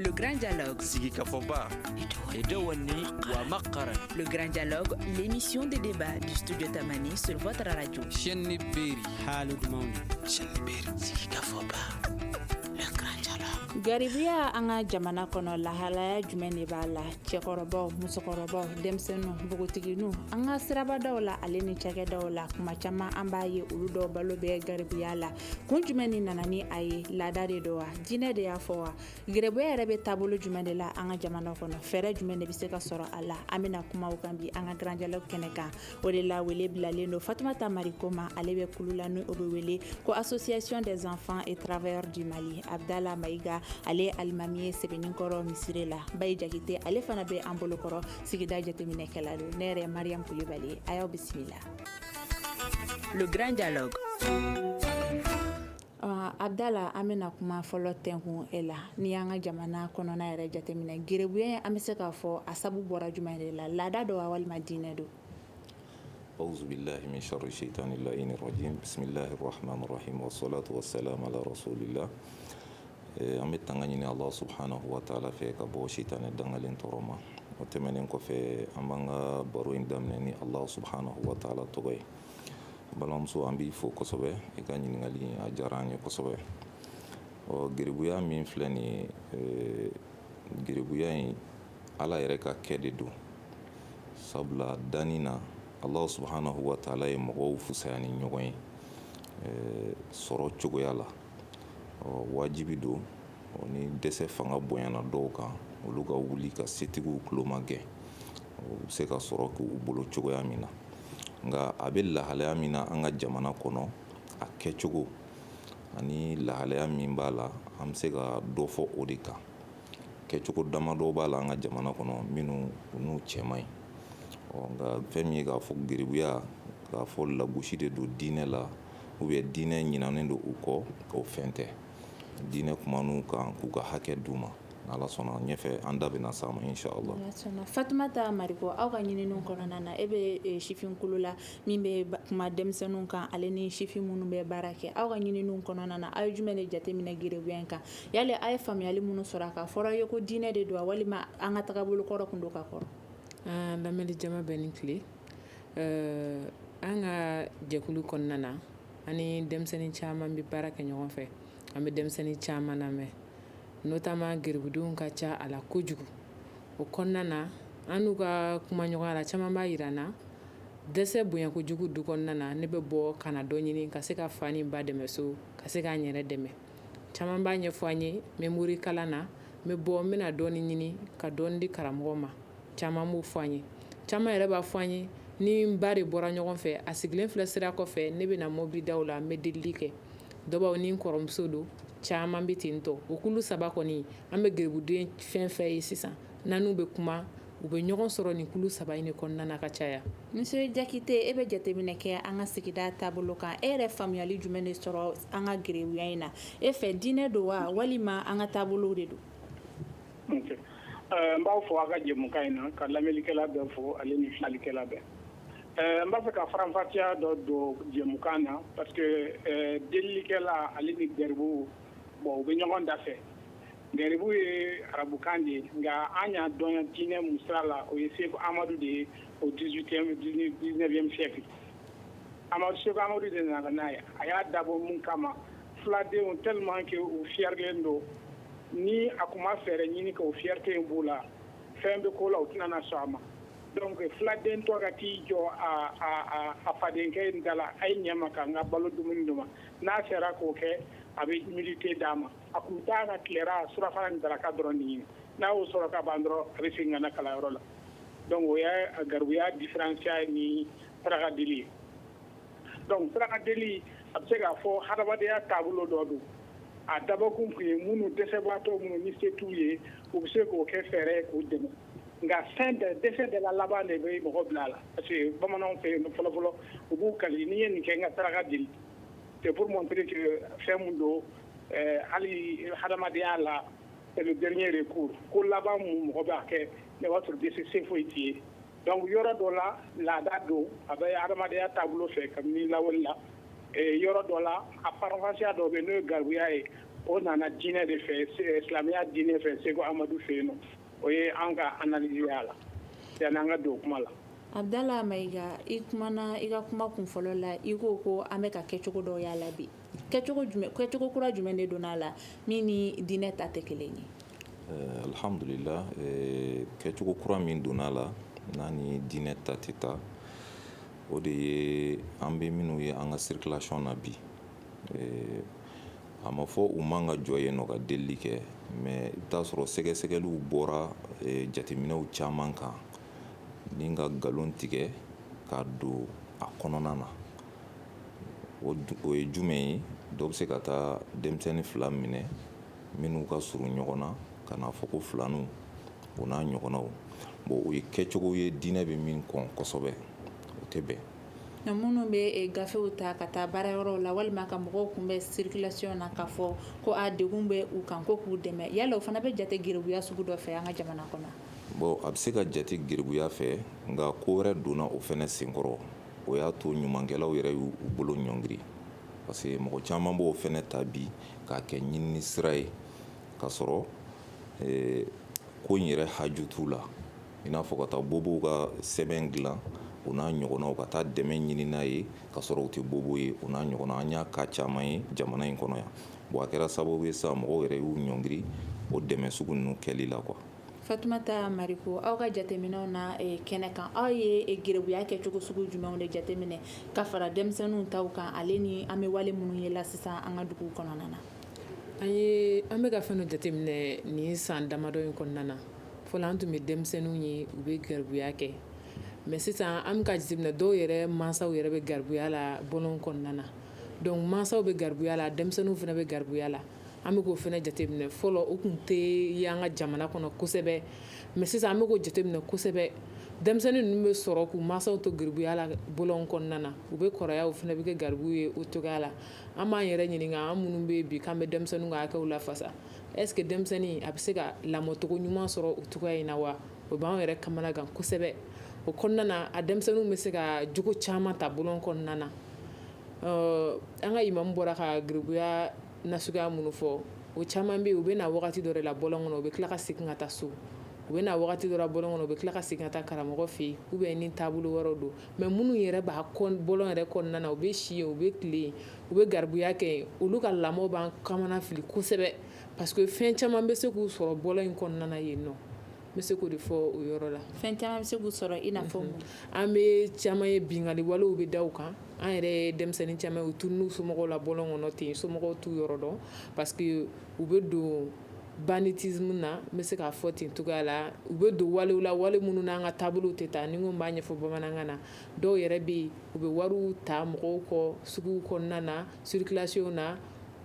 Le Grand Dialogue. Sigika Foba. Edouani Wamakara. Le Grand Dialogue, l'émission de débat du studio Tamani sur votre radio. Chenni Beri. Halud Mauni. Chenni Beri. Sigika Foba. Le Grand Dialogue. Garibuya an ka jamana kɔnɔ lahalaya jumɛn de b'a la cɛkɔrɔbaw musokɔrɔbaw denmisɛnninw npogotigininw an ka sirabadaw la ale ni cakɛdaw la kuma caman an b'a ye olu dɔw balo bɛ garibuya la kun jumɛn ni nana ni a ye laada de don wa diinɛ de y'a fɔ wa garibuya yɛrɛ bɛ taabolo jumɛn de la an ka jamana kɔnɔ fɛɛrɛ jumɛn de bɛ se ka sɔrɔ a la an bɛna kumaw kan bi an ka Grand Dialogue kɛnɛ kan o de la wele bilalen don Fatumata Mariko ma ale bɛ kulu la ni o bɛ wele ko Association des enfants et travailleurs du Mali Abdala Maïga ale alimami ye Sɛbɛnninkɔrɔ misiri la Bayi Jakite ale fana bɛ an bolokɔrɔ sigida jateminɛkɛla don ne yɛrɛ Mariam Kulibali a y'aw bisimila. Le Grand Dialogue. Abdala an bɛna kuma fɔlɔ tɛnkun e la ni y'an ka jamana kɔnɔna yɛrɛ jateminɛ gɛrɛbuya an bɛ se k'a fɔ a sabu bɔra jumɛn de la laada don wa walima diinɛ don. أعوذ بالله من شر الشيطان اللعين الرجيم بسم الله الرحمن الرحيم والصلاة والسلام على رسول الله an bɛ tanga ɲini Allah subhanahu wa ta'ala fɛ ka bɔ shaitanɛ dangalen tɔɔrɔ ma o tɛmɛnen kɔfɛ an b'an ka baro in daminɛ ni Allah subhanahu wa ta'ala tɔgɔ ye balimamuso an b'i fo kosɛbɛ i ka ɲininkali a diyara an ye kosɛbɛ garibuya min filɛ nin ye garibuya in Ala yɛrɛ ka kɛ de don sabula danni na Allah subhanahu wa ta'ala ye mɔgɔw fusaya ni ɲɔgɔn ye sɔrɔ cogoya la wajibi don ni dɛsɛ fanga bonyana dɔw kan olu ka wuli ka setigiw tulo ma gɛn u bɛ se ka sɔrɔ k'u bolo cogoya min na nka a bɛ lahalaya min na an ka jamana kɔnɔ a kɛcogo ani lahalaya min b'a la an bɛ se ka dɔ fɔ o de kan kɛcogo damadɔ b'a la an ka jamana kɔnɔ minnu n'u cɛ man ɲi nka fɛn min ye k'a fɔ garibuya k'a fɔ lagosi de don diinɛ la diinɛ ɲinanen don u kɔ o fɛn tɛ diinɛ kuman'u kan k'u ka hakɛ d'u ma Ala sɔnna ɲɛfɛ an da bɛna s'a ma inshallah. Fatumata Mariko aw ka ɲininiw kɔnɔna na e bɛ sifinkolo la min bɛ kuma denmisɛnninw kan ale ni sifin minnu bɛ baara kɛ aw ka ɲininiw kɔnɔna na aw ye jumɛn de jateminɛ gɛrɛbuya in kan yali aw ye faamuyali minnu sɔrɔ a kan fɔra ye ko diinɛ de don wa walima an ka tagabolo kɔrɔ kun don ka kɔrɔ. Lamɛnni jama bɛ ni tile an ka jɛkulu kɔnɔna na ani denmisɛnnin caman bɛ baara kɛ ɲɔgɔn fɛ an bɛ denmisɛnnin caman lamɛn notamment garibudenw ka ca a la kojugu o kɔnɔna na an n'u ka kuma ɲɔgɔn la caman b'a yira na dɛsɛ bonya kojugu du kɔnɔna na ne bɛ bɔ ka na dɔ ɲini ka se ka fa ni ba dɛmɛ so ka se k'an yɛrɛ dɛmɛ caman b'a ɲɛfɔ an ye n bɛ mori kalan na n bɛ bɔ n bɛna dɔɔni ɲini ka dɔɔni di karamɔgɔ ma caman b'o fɔ an ye caman yɛrɛ b'a fɔ an ye ni n ba de bɔra ɲɔgɔn fɛ a sigilen filɛ sira kɔfɛ ne bɛna mobili daw la n bɛ delili kɛ dɔw ni n kɔrɔmuso don caman bɛ ten tɔ o kulu saba kɔni an bɛ garibuden fɛn fɛn ye sisan n'u bɛ kuma u bɛ ɲɔgɔn sɔrɔ nin kulu saba in de kɔnɔna na ka caya. Monsieur Jakite e bɛ jateminɛ kɛ an ka sigida taabolo kan e yɛrɛ faamuyali jumɛn de sɔrɔ an ka garibuya in na e fɛ diinɛ don wa walima an ka taabolow de don. n b'aw fɔ a ka jɛmukan in na ka lamɛnnikɛla bɛɛ fɔ ale ni filalikɛla bɛɛ. n b'a fɛ ka faranfasiya dɔ don jɛmukan na parce que delilikɛla ale ni garibu u bɛ ɲɔgɔn da fɛ garibu ye arabukan de ye nka an y'a dɔn diinɛ mun sira la o ye Seko Amadu de ye au 19e siècle Seko Amadu de nana n'a ye a y'a dabɔ mun kama filadenw tellement que u fiyɛrilen don ni a kun ma fɛɛrɛ ɲini ka o fierté in b'u la fɛn bɛ ko la u tɛna na sɔn a ma donc filaden tɔ ka t'i jɔ a fadenkɛ in da la a ye ɲɛma ka n ka balo dumuni d'o ma n'a sera k'o kɛ a bɛ milité d'a ma a kun t'a ka tilera surafana ni daraka dɔrɔn de ɲini n'a y'o sɔrɔ ka ban dɔrɔn a bɛ segin ka na kalanyɔrɔ la donc o y'a garibuya différenciya ni saraka deli ye donc saraka deli a bɛ se k'a fɔ hadamadenya taabolo dɔ don a dabɔkun kun ye minnu dɛsɛbaatɔ minnu ni se t'u ye u bɛ se k'o kɛ fɛɛrɛ ye k'u dɛmɛ nka dɛsɛ de la laban de bɛ mɔgɔ bila a la parce que bamananw fɛ yen fɔlɔfɔlɔ u b'u kali n'i ye nin kɛ n ka saraka deli c'est pour montrer que fɛn mun don hali hadamadenya la c'est le dernier recours ko laban mun mɔgɔ b'a kɛ ne b'a sɔrɔ dɛsɛ se foyi t'i ye donc yɔrɔ dɔ la laada don a bɛ hadamadenya taabolo fɛ kabini lawale la yɔrɔ dɔ la a faranfasiya dɔ bɛ n'o ye garibuya ye o nana diinɛ de fɛ silamɛya diinɛ fɛ Seko Amadu fɛ yen nɔ o ye an ka analyse y'a la yanni an ka don kuma la. Abdala Mayiga, i ka kuma kunfɔlɔ la i ko an bɛ ka kɛcogo dɔw y'a la bi. Kɛcogo kura jumɛn de donna a la min ni diinɛ ta tɛ kelen ye? Alhamdulillah, kɛcogo kura min donna a la n'a ni diinɛ ta tɛ taa o de ye an bɛ minnu ye an ka circulation na bi. A ma fɔ u man ka jɔ yen nɔ ka delili kɛ mais i bɛ taa sɔrɔ sɛgɛsɛgɛliw bɔra jateminɛw caman kan ni ka nkalon tigɛ ka don a kɔnɔna na. O ye jumɛn ye? Dɔ bɛ se ka taa denmisɛnnin 2 minɛ minnu ka surun ɲɔgɔn na ka n'a fɔ ko filaniw o n'a ɲɔgɔnnaw. Bon o ye kɛcogo ye diinɛ bɛ min kɔn kosɛbɛ o tɛ bɛn. Na minnu bɛ gafew ta ka taa baarayɔrɔw la walima ka mɔgɔw kunbɛn circulation na k'a fɔ ko a degun bɛ u kan ko k'u dɛmɛ yala o fana bɛ jate geribuya sugu dɔ fɛ an ka jamana kɔnɔ? Bon a bɛ se ka jate geribuya fɛ nka ko wɛrɛ donna o fana senkɔrɔ o y'a to ɲumankɛlaw yɛrɛ y'u bolo ɲɔngiri parce que mɔgɔ caman b'o fana ta bi k'a kɛ ɲinini sira ye k'a sɔrɔ ko in yɛrɛ haju t'u la i n'a fɔ ka taa bobow ka sɛbɛn dilan o n'a ɲɔgɔnnaw ka taa dɛmɛ ɲini n'a ye ka sɔrɔ u tɛ bobo ye o n'a ɲɔgɔnna an y'a ka caman ye jamana in kɔnɔ yan. Bon a kɛra sababu ye sa mɔgɔw yɛrɛ y'u ɲɔngiri o dɛmɛ sugu ninnu kɛli la quoi. Fatumata Mariko, aw ka jateminɛw na kɛnɛ kan aw ye geribuya kɛcogo sugu jumɛnw de jateminɛ ka fara denmisɛnninw taw kan ale ni an bɛ wale minnu ye la sisan an ka dugu kɔnɔna na? An bɛ ka fɛn dɔ jateminɛ nin san damadɔ in kɔnɔna na. Fɔlɔ an tun bɛ denmisɛnninw ye u bɛ garibuya kɛ mais sisan an bɛ ka jateminɛ dɔw yɛrɛ mansaw yɛrɛ bɛ garibuya la bɔlɔn kɔnɔna na. Donc mansaw bɛ garibuya la denmisɛnninw fana bɛ garibuya la. An bɛ k'o fana jateminɛ fɔlɔ o tun tɛ ye an ka jamana kɔnɔ kosɛbɛ mais sisan an bɛ k'o jateminɛ kosɛbɛ. Denmisɛnnin ninnu bɛ sɔrɔ k'u mansaw to garibuya la bɔlɔn kɔnɔna na u bɛ kɔrɔya u fana bɛ kɛ garibu ye o cogoya la. An b'an yɛrɛ ɲininka an minnu bɛ bi k'an bɛ denmisɛnninw ka hakɛw lafasa est-ce que denmisɛnnin a bɛ se ka lamɔcogo ɲuman sɔrɔ o cogoya in na wa? O b'an yɛrɛ kamana gan kosɛbɛ. O kɔnɔna na a denmisɛnninw bɛ se ka jogo caman ta bɔlɔn kɔnɔna na. An ka imamu bɔra ka garibuya nasuguya minnu fɔ o caman bɛ yen u bɛ na wagati dɔ de la bɔlɔn kɔnɔ u bɛ tila ka segin ka taa so. U bɛ na wagati dɔ la bɔlɔn kɔnɔ u bɛ tila ka segin ka taa karamɔgɔ fɛ yen ou bien ni taabolo wɛrɛw don mais minnu yɛrɛ b'a bɔlɔn yɛrɛ kɔnɔna na u bɛ si yen u bɛ tile yen u bɛ garibuya kɛ yen olu ka lamɔ b'an kamana fili kosɛbɛ parce que fɛn caman bɛ se k'u sɔrɔ bɔlɔn in kɔnɔna na yen nɔ. N bɛ se k'o de fɔ o yɔrɔ la. Fɛn caman bɛ se k'u sɔrɔ i n'a fɔ mun? An bɛ caman ye bingali walew bɛ da u kan an yɛrɛ ye denmisɛnnin caman u tunun n'u somɔgɔw la bɔlɔn kɔnɔ ten somɔgɔw t'u yɔrɔ dɔn parce que u bɛ don banditisme na n bɛ se k'a fɔ ten cogoya la u bɛ don walew la wale minnu n'an ka taabolow tɛ taa ni n ko n b'a ɲɛfɔ bamanankan na dɔw yɛrɛ bɛ yen u bɛ wariw ta mɔgɔw kɔ suguw kɔnɔna na circulation na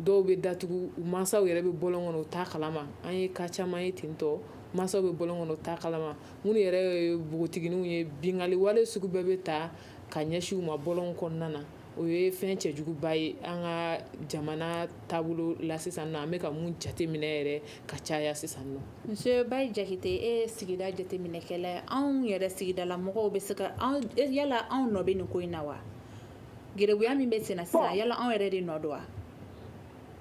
dɔw bɛ datugu u mansaw yɛrɛ bɛ bɔlɔn kɔnɔ u t'a kalama an ye ka caman ye ten tɔ mansaw bɛ bɔlɔn kɔnɔ u t'a kalama minnu yɛrɛ ye npogotigininw ye bingali wale sugu bɛɛ bɛ ta ka ɲɛsin u ma bɔlɔn kɔnɔna na o ye fɛn cɛjuguba ye an ka jamana taabolo la sisan nɔ an bɛ ka mun jateminɛ yɛrɛ ka caya sisan nɔ. Monsieur Bayi Jakite e ye sigida jateminɛkɛla ye anw yɛrɛ sigidala mɔgɔw bɛ se ka yala anw nɔ bɛ nin ko in na wa? Geribuya min bɛ sen na sisan yala anw yɛrɛ de nɔ don wa?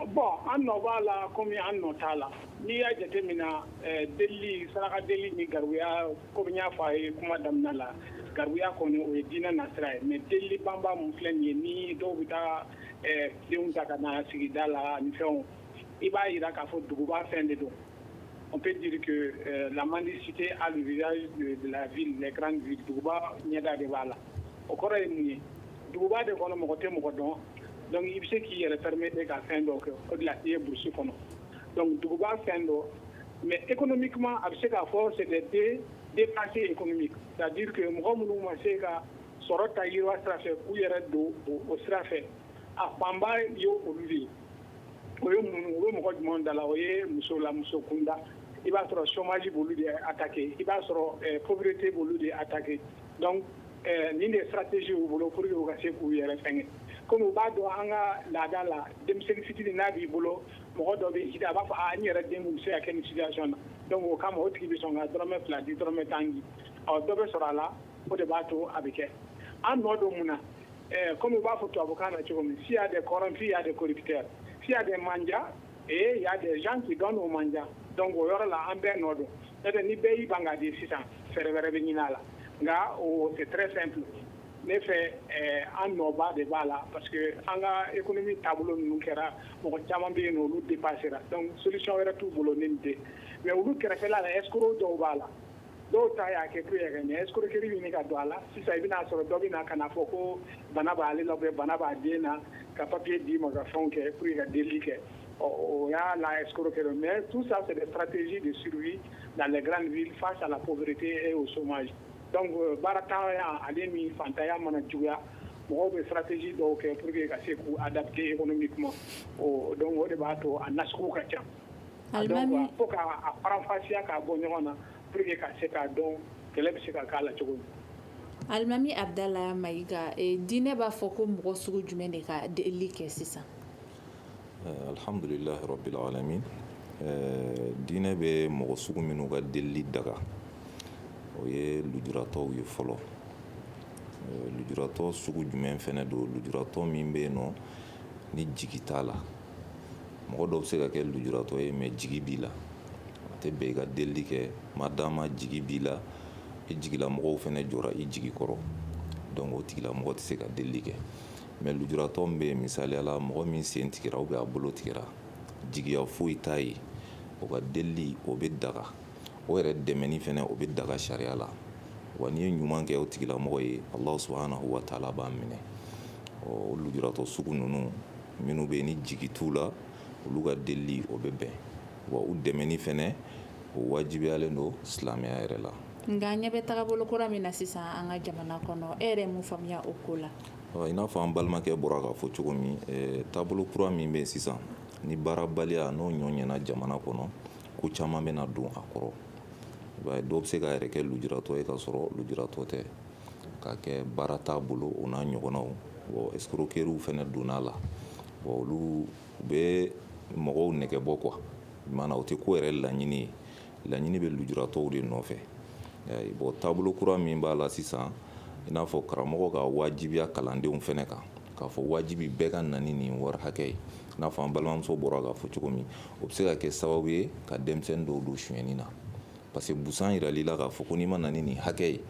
Bon an nɔ b'a la komi an nɔ t'a la n'i y'a jateminɛ delili saraka deli ni garibuya komi n y'a fɔ a ye kuma daminɛ la garibuya kɔni o ye diinɛ nasira ye mais delili banba mun filɛ nin ye ni dɔw bɛ taa denw ta ka na sigida la ni fɛnw i b'a jira k'a fɔ duguba fɛn de don. On peut dire que la mendicité a le visage de la ville, les grandes villes. Duguba ɲɛda de b'a la. O kɔrɔ ye mun ye duguba de kɔnɔ mɔgɔ tɛ mɔgɔ dɔn donc i bɛ se k'i yɛrɛ permettre ka fɛn dɔw kɛ o de la i ye burusi kɔnɔ donc duguba fɛn dɔ mais économiquement a bɛ se k'a fɔ c'est des dépassés économiques c'est-à-dire que mɔgɔ minnu ma se ka sɔrɔ ta yiriwa sira fɛ k'u yɛrɛ don o sira fɛ a fanba ye olu de ye o ye mun o bɛ mɔgɔ jumɛn da la o ye muso la muso kunda i b'a sɔrɔ chômage b'olu de attaqué i b'a sɔrɔ pauvreté b'olu de attaqué donc nin de stratégie y'u bolo pour que u ka se k'u yɛrɛ fɛngɛ comme u b'a dɔn an ka laada la denmisɛnnin fitinin n'a b'i bolo mɔgɔ dɔ bɛ hita a b'a fɔ n yɛrɛ den bɛ se ka kɛ nin situation na donc o kama o tigi bɛ sɔn ka dɔrɔmɛ 2 di dɔrɔmɛ 10 di dɔ bɛ sɔrɔ a la o de b'a to a bɛ kɛ an nɔ don mun na comme u b'a fɔ tubabukan na cogo min s'il y a des corrompus il y a des corrupteurs s'il y a des mandias et il y a des gens qui donnent au mandat. Donc o yɔrɔ la an bɛɛ nɔ don n'o ni bɛɛ y'i ban ka di sisan fɛɛrɛ wɛrɛ bɛ ɲini a la nka c'est très simple ne fɛ an nɔba de b'a la parce que an ka économie taabolo ninnu kɛra mɔgɔ caman bɛ yen nɔ olu dépassera donc solution wɛrɛ t'u bolo ni nin tɛ mais olu kɛrɛfɛla la escroc dɔw b'a la dɔw ta y'a kɛ pour yɛrɛ ɲɛ escroquerie ɲini ka don a la sisan i bɛna sɔrɔ dɔ bɛna ka na fɔ ko bana b'ale la bana b'a den na ka papier d'i ma ka fɛnw kɛ pour ka delili kɛ il y a la escroquerie. Mais tout ça, c'est des stratégies de survie dans les grandes villes face à la pauvreté et au chômage. Donc, barataya, alemi, fantaya, manajuya, mɔgɔw bɛ stratégie dɔw kɛ pour que ka se k'u adapter économiquement. Donc, o de b'a to a nasugu ka ca. Donc, faut k'a faranfasiya k'a bɔ ɲɔgɔn na pour que ka se k'a dɔn kɛlɛ bɛ se ka k'a la cogo min. Alimami Abdala Mayiga, diinɛ b'a fɔ ko mɔgɔ sugu jumɛn de ka delili kɛ sisan? Alhamdulillah rabbil alamin. Diinɛ bɛ mɔgɔ sugu minnu ka delili daga o ye lujuratɔw ye fɔlɔ. Lujuratɔ sugu jumɛn fɛnɛ don? Lujuratɔ min bɛ yen nɔ ni jigi t'a la. Mɔgɔ dɔw bɛ se ka kɛ lujuratɔ ye mais jigi b'i la. A tɛ bɛn i ka delili kɛ madama jigi b'i la, i jigilamɔgɔw fɛnɛ jɔra i jigi kɔrɔ. Donc o tigilamɔgɔ tɛ se ka delili kɛ. Mais lujuratɔ min bɛ yen misaliya la mɔgɔ min sen tigɛra ou bien a bolo tigɛra jigiya foyi t'a ye o ka delili o bɛ daga o yɛrɛ dɛmɛni fɛnɛ o bɛ daga sariya la wa n'i ye ɲuman kɛ o tigilamɔgɔ ye Allah subhanahu wa ta'ala b'a minɛ. O lujuratɔ sugu ninnu minnu bɛ yen ni jigi t'u la olu ka delili o bɛ bɛn wa u dɛmɛni fɛnɛ o wajibiyalen don silamɛya yɛrɛ la. Nka ɲɛ bɛ tagabolo kura min na sisan an ka jamana kɔnɔ e yɛrɛ mun faamuya o ko la? I n'a fɔ an balimakɛ bɔra k'a fɔ cogo min taabolo kura min bɛ yen sisan ni baarabaliya n'o ɲɔɲɛna jamana kɔnɔ ko caman bɛna don a kɔrɔ. I b'a ye dɔw bɛ se k'a yɛrɛ kɛ lujuratɔ ye k'a sɔrɔ lujuratɔ tɛ, k'a kɛ baara t'a bolo o n'a ɲɔgɔnnaw. Bon escroqueries fɛnɛ donn'a la. Bon olu bɛ mɔgɔw nɛgɛbɔ quoi. Maanaam o tɛ ko yɛrɛ laɲini ye. Laɲini bɛ lujuratɔw de nɔfɛ. Bon taabolo kura min b'a la sisan i n'a fɔ karamɔgɔ ka wajibiya kalandenw fɛnɛ kan k'a fɔ wajibi bɛɛ ka na ni nin wari hakɛ ye. I n'a fɔ an balimamuso bɔra k'a fɔ cogo min o bɛ se ka kɛ sababu ye ka denmisɛnnin dɔw don sonyɛni na parce que busan yirali la k'a fɔ ko n'i ma na ni nin hakɛ ye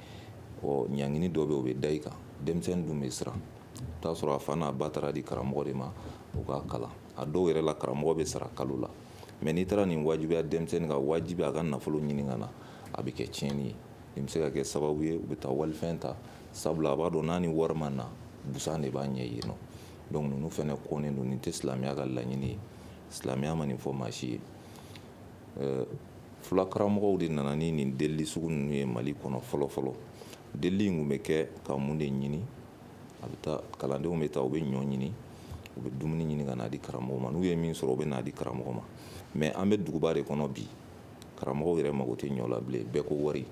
ɲangini dɔ bɛ o bɛ da i kan denmisɛnnin dun bɛ siran. I bɛ taa sɔrɔ a fa n'a ba taara di karamɔgɔ de ma o k'a kalan a dɔw yɛrɛ la karamɔgɔ bɛ sara kalo la mais n'i taara nin wajibiya denmisɛnnin ka wajibi a ka nafolo ɲini ka na a bɛ kɛ tiɲɛni ye. Nin bɛ se ka kɛ sababu ye u bɛ taa walifɛn ta sabula a b'a dɔn n'a ni wari ma na busan de b'a ɲɛ yen nɔ. Donc ninnu fɛnɛ kɔnnen don nin tɛ silamɛya ka laɲini ye. Silamɛya ma nin fɔ maa si ye. Fulakaramɔgɔw de nana ni nin delili sugu ninnu ye Mali kɔnɔ fɔlɔ fɔlɔ. Delili in kun bɛ kɛ ka mun de ɲini? A bɛ taa kalandenw bɛ taa u bɛ ɲɔ ɲini u bɛ dumuni ɲini ka n'a di karamɔgɔ ma n'u ye min sɔrɔ u bɛ n'a di karamɔgɔ ma. Mais an bɛ duguba de kɔnɔ bi karamɔgɔw yɛrɛ mago tɛ ɲɔ la bilen bɛɛ ko wari.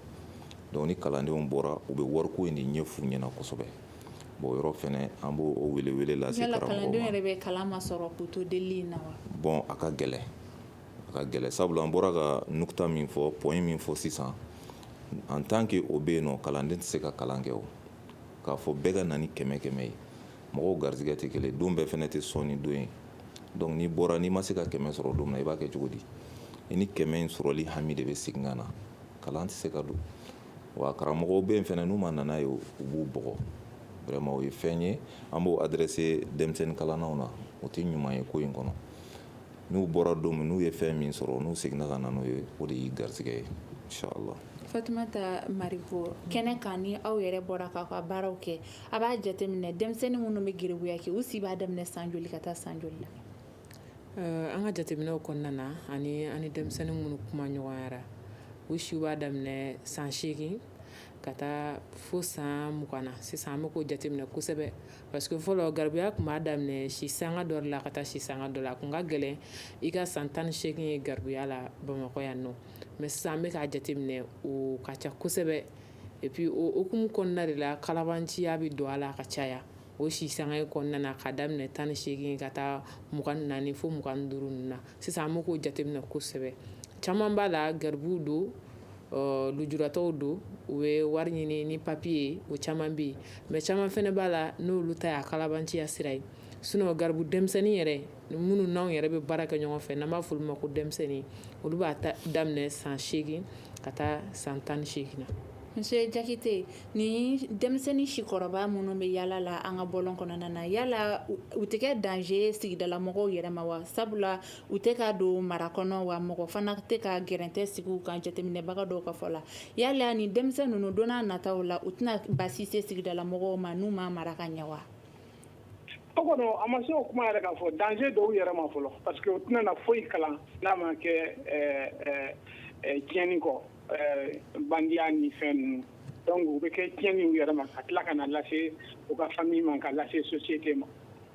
Donc ni kalandenw bɔra u bɛ wariko in de ɲɛ f'u ɲɛna kosɛbɛ. Bon yɔrɔ fɛnɛ an b'o wele lase karamɔgɔw ma. Yala kalandenw yɛrɛ bɛ kalan ma sɔrɔ k'u to delili in na wa? Bon a ka gɛlɛn sabula an bɔra ka nukuta min fɔ point min fɔ sisan en tant que o bɛ yen nɔ kalanden tɛ se ka kalan kɛ o k'a fɔ bɛɛ ka na ni kɛmɛ kɛmɛ ye mɔgɔw garizigɛ tɛ kelen don bɛɛ fɛnɛ tɛ sɔn ni don ye. Donc n'i bɔra n'i ma se ka kɛmɛ sɔrɔ don min na i b'a kɛ cogo di? I ni kɛmɛ in sɔrɔli hami de bɛ segin ka na kalan tɛ se ka don. Wa karamɔgɔw bɛ yen fɛnɛ n'u ma nana ye u b'u bɔgɔ. Vraiment o ye fɛn ye an b'o adressé denmisɛnnin kalannaw na o tɛ ɲuman ye ko in kɔnɔ. N'u bɔra don min n'u ye fɛn min sɔrɔ n'u seginna ka na n'o ye o de y'i garizigɛ ye inshallah. Fatumata Mariko kɛnɛ kan ni aw yɛrɛ bɔra k'aw ka baaraw kɛ a b'a jateminɛ denmisɛnnin minnu bɛ geribuya kɛ u si b'a daminɛ san joli ka taa san joli la? An ka jateminɛw kɔnɔna na ani denmisɛnnin minnu kuma ɲɔgɔnyara u siw b'a daminɛ san 8 ka taa fo san 20 na sisan an bɛ k'o jateminɛ kosɛbɛ parce que fɔlɔ garibuya tun b'a daminɛ si sanga dɔ la ka taa si sanga dɔ la a kun ka gɛlɛn i ka san 18 ye garibuya la Bamakɔ yan nɔ mais sisan an bɛ k'a jateminɛ o ka ca kosɛbɛ et puis o hukumu kɔnɔna de la kalabanciya bɛ don a la ka caya o si sanga kɔnɔna na ka daminɛ 18 ka taa 24 fo 25 ninnu na sisan an bɛ k'o jateminɛ kosɛbɛ caman b'a la garibuw don lujuratɔw don u bɛ wari ɲini ni papiye o caman bɛ yen mais caman fɛnɛ b'a la n'olu ta y'a kalabanciya sira ye sinon garibu denmisɛnnin yɛrɛ minnu n'anw yɛrɛ bɛ baara kɛ ɲɔgɔn fɛ n'an b'a fɔ olu ma ko denmisɛnnin olu b'a daminɛ san 8 ka taa san 18 na. Monsieur Jakite, ni denmisɛnnin sikɔrɔba minnu bɛ yala la an ka bɔlɔn kɔnɔna na yala u tɛ kɛ danger sigidala mɔgɔw yɛrɛ ma wa sabula u tɛ ka don mara kɔnɔ wa mɔgɔ fana tɛ ka gɛrɛntɛ sigi u kan jateminɛbaga dɔw ka fɔ la yala ni denmisɛnnin ninnu don n'a nataw la u tɛna basi se sigidala mɔgɔw ma n'u ma mara ka ɲɛ wa? O kɔnɔ a ma se o kuma yɛrɛ k'a fɔ danger dɔw yɛrɛ ma fɔlɔ parce que u tɛna na foyi kalan n'a ma kɛ tiɲɛni kɔ bandiya ni fɛn ninnu donc u bɛ kɛ tiɲɛni u yɛrɛ ma ka tila ka na lase u ka famille ma ka lase société ma